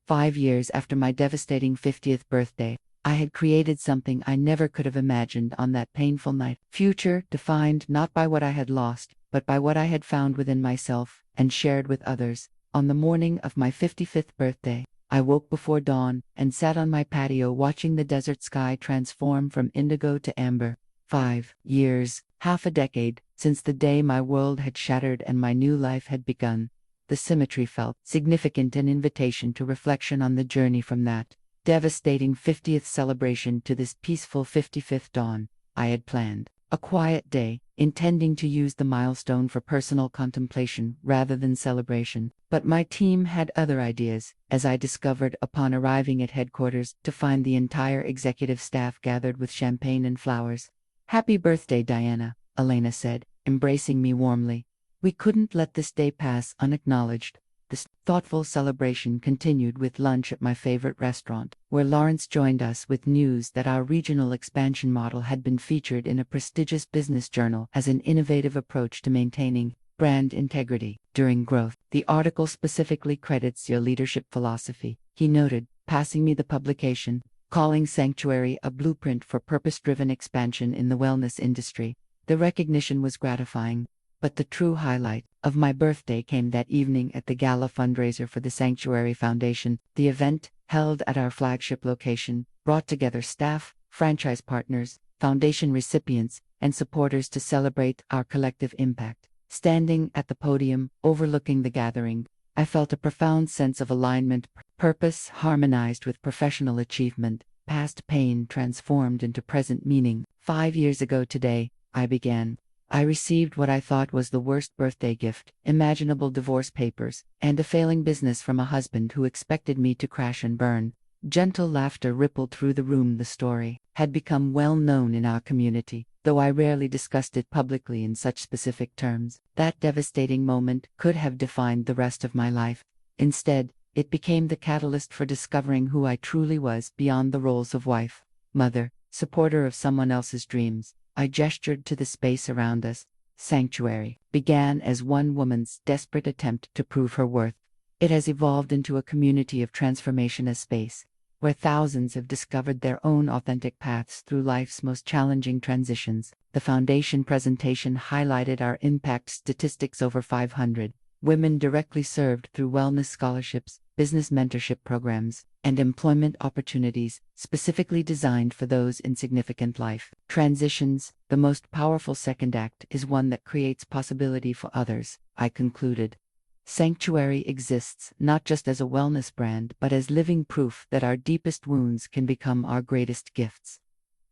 5 years after my devastating 50th birthday, I had created something I never could have imagined on that painful night. Future defined not by what I had lost, but by what I had found within myself and shared with others. On the morning of my 55th birthday, I woke before dawn and sat on my patio watching the desert sky transform from indigo to amber. 5 years, half a decade, since the day my world had shattered and my new life had begun. The symmetry felt significant, an invitation to reflection on the journey from that devastating 50th celebration to this peaceful 55th dawn. I had planned a quiet day, intending to use the milestone for personal contemplation rather than celebration, but my team had other ideas, as I discovered upon arriving at headquarters to find the entire executive staff gathered with champagne and flowers. "Happy birthday, Diana," Elena said, embracing me warmly. "We couldn't let this day pass unacknowledged." This thoughtful celebration continued with lunch at my favorite restaurant, where Lawrence joined us with news that our regional expansion model had been featured in a prestigious business journal as an innovative approach to maintaining brand integrity during growth. "The article specifically credits your leadership philosophy," he noted, passing me the publication, calling Sanctuary a blueprint for purpose-driven expansion in the wellness industry. The recognition was gratifying. But the true highlight of my birthday came that evening at the gala fundraiser for the Sanctuary Foundation. The event, held at our flagship location, brought together staff, franchise partners, foundation recipients, and supporters to celebrate our collective impact. Standing at the podium, overlooking the gathering, I felt a profound sense of alignment, purpose harmonized with professional achievement, past pain transformed into present meaning. 5 years ago today, I began. I received what I thought was the worst birthday gift imaginable: divorce papers, and a failing business from a husband who expected me to crash and burn. Gentle laughter rippled through the room. The story had become well known in our community, though I rarely discussed it publicly in such specific terms. That devastating moment could have defined the rest of my life. Instead, it became the catalyst for discovering who I truly was beyond the roles of wife, mother, supporter of someone else's dreams. I gestured to the space around us. Sanctuary began as one woman's desperate attempt to prove her worth. It has evolved into a community of transformation, a space where thousands have discovered their own authentic paths through life's most challenging transitions. The foundation presentation highlighted our impact statistics: over 500 women directly served through wellness scholarships, business mentorship programs, and employment opportunities specifically designed for those in significant life transitions. "The most powerful second act is one that creates possibility for others," I concluded. Sanctuary exists not just as a wellness brand but as living proof that our deepest wounds can become our greatest gifts.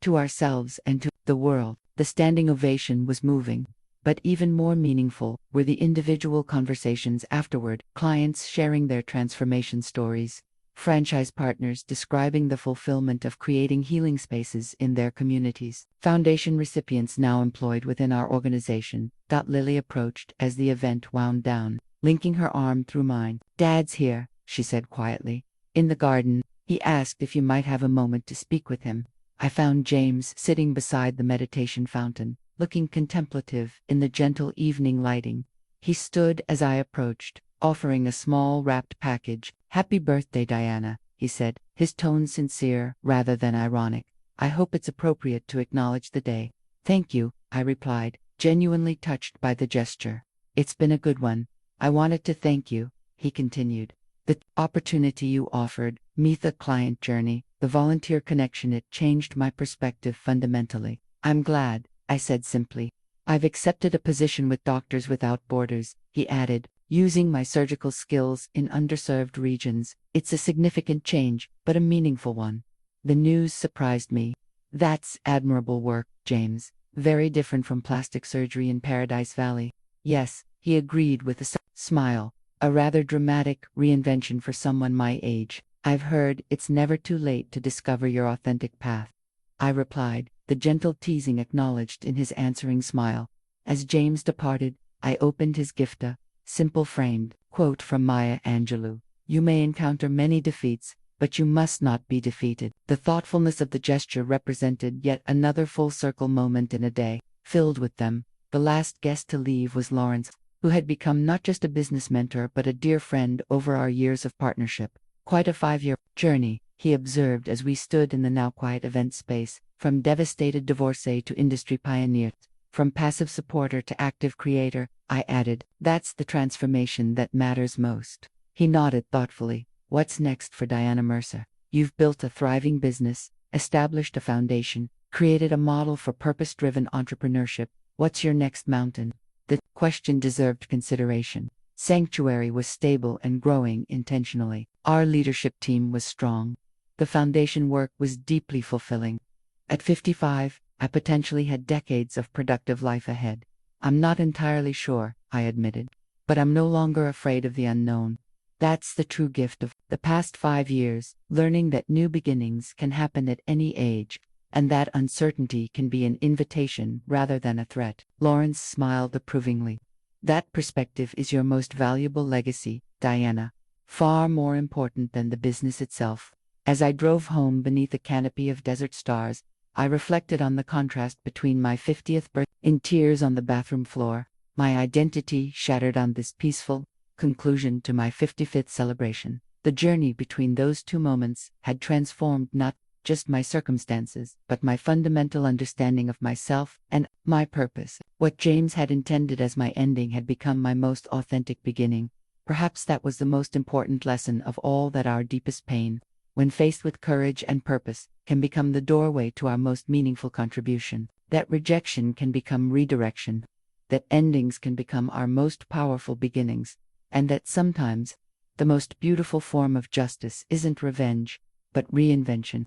To ourselves and to the world. The standing ovation was moving. But even more meaningful were the individual conversations afterward, clients sharing their transformation stories, franchise partners describing the fulfillment of creating healing spaces in their communities, foundation recipients now employed within our organization. Lily approached as the event wound down, linking her arm through mine. "Dad's here," she said quietly. "In the garden. He asked if you might have a moment to speak with him." I found James sitting beside the meditation fountain, looking contemplative in the gentle evening lighting. He stood as I approached, offering a small wrapped package. "Happy birthday, Diana," he said, his tone sincere rather than ironic. "I hope it's appropriate to acknowledge the day." "Thank you," I replied, genuinely touched by the gesture. "It's been a good one." "I wanted to thank you," he continued. "The opportunity you offered me, the client journey, the volunteer connection, it changed my perspective fundamentally." "I'm glad," I said simply. I've accepted a position with Doctors Without Borders, he added, using my surgical skills in underserved regions. It's a significant change, but a meaningful one. The news surprised me. That's admirable work, James. Very different from plastic surgery in Paradise Valley. Yes, he agreed with a smile. A rather dramatic reinvention for someone my age. I've heard it's never too late to discover your authentic path. I replied, the gentle teasing acknowledged in his answering smile. As James departed, I opened his gift, a simple framed quote from Maya Angelou. You may encounter many defeats, but you must not be defeated. The thoughtfulness of the gesture represented yet another full-circle moment in a day, filled with them. The last guest to leave was Lawrence, who had become not just a business mentor but a dear friend over our years of partnership. Quite a 5-year journey, he observed as we stood in the now quiet event space, from devastated divorcee to industry pioneer, from passive supporter to active creator. I added, that's the transformation that matters most. He nodded thoughtfully. What's next for Diana Mercer? You've built a thriving business, established a foundation, created a model for purpose-driven entrepreneurship. What's your next mountain? The question deserved consideration. Sanctuary was stable and growing intentionally. Our leadership team was strong. The foundation work was deeply fulfilling. At 55, I potentially had decades of productive life ahead. I'm not entirely sure, I admitted. But I'm no longer afraid of the unknown. That's the true gift of the past 5 years, learning that new beginnings can happen at any age, and that uncertainty can be an invitation rather than a threat. Lawrence smiled approvingly. That perspective is your most valuable legacy, Diana. Far more important than the business itself. As I drove home beneath a canopy of desert stars, I reflected on the contrast between my 50th birthday in tears on the bathroom floor, my identity shattered on this peaceful conclusion to my 55th celebration. The journey between those two moments had transformed not just my circumstances, but my fundamental understanding of myself and my purpose. What James had intended as my ending had become my most authentic beginning. Perhaps that was the most important lesson of all, that our deepest pain, when faced with courage and purpose, can become the doorway to our most meaningful contribution. That rejection can become redirection. That endings can become our most powerful beginnings. And that sometimes, the most beautiful form of justice isn't revenge, but reinvention.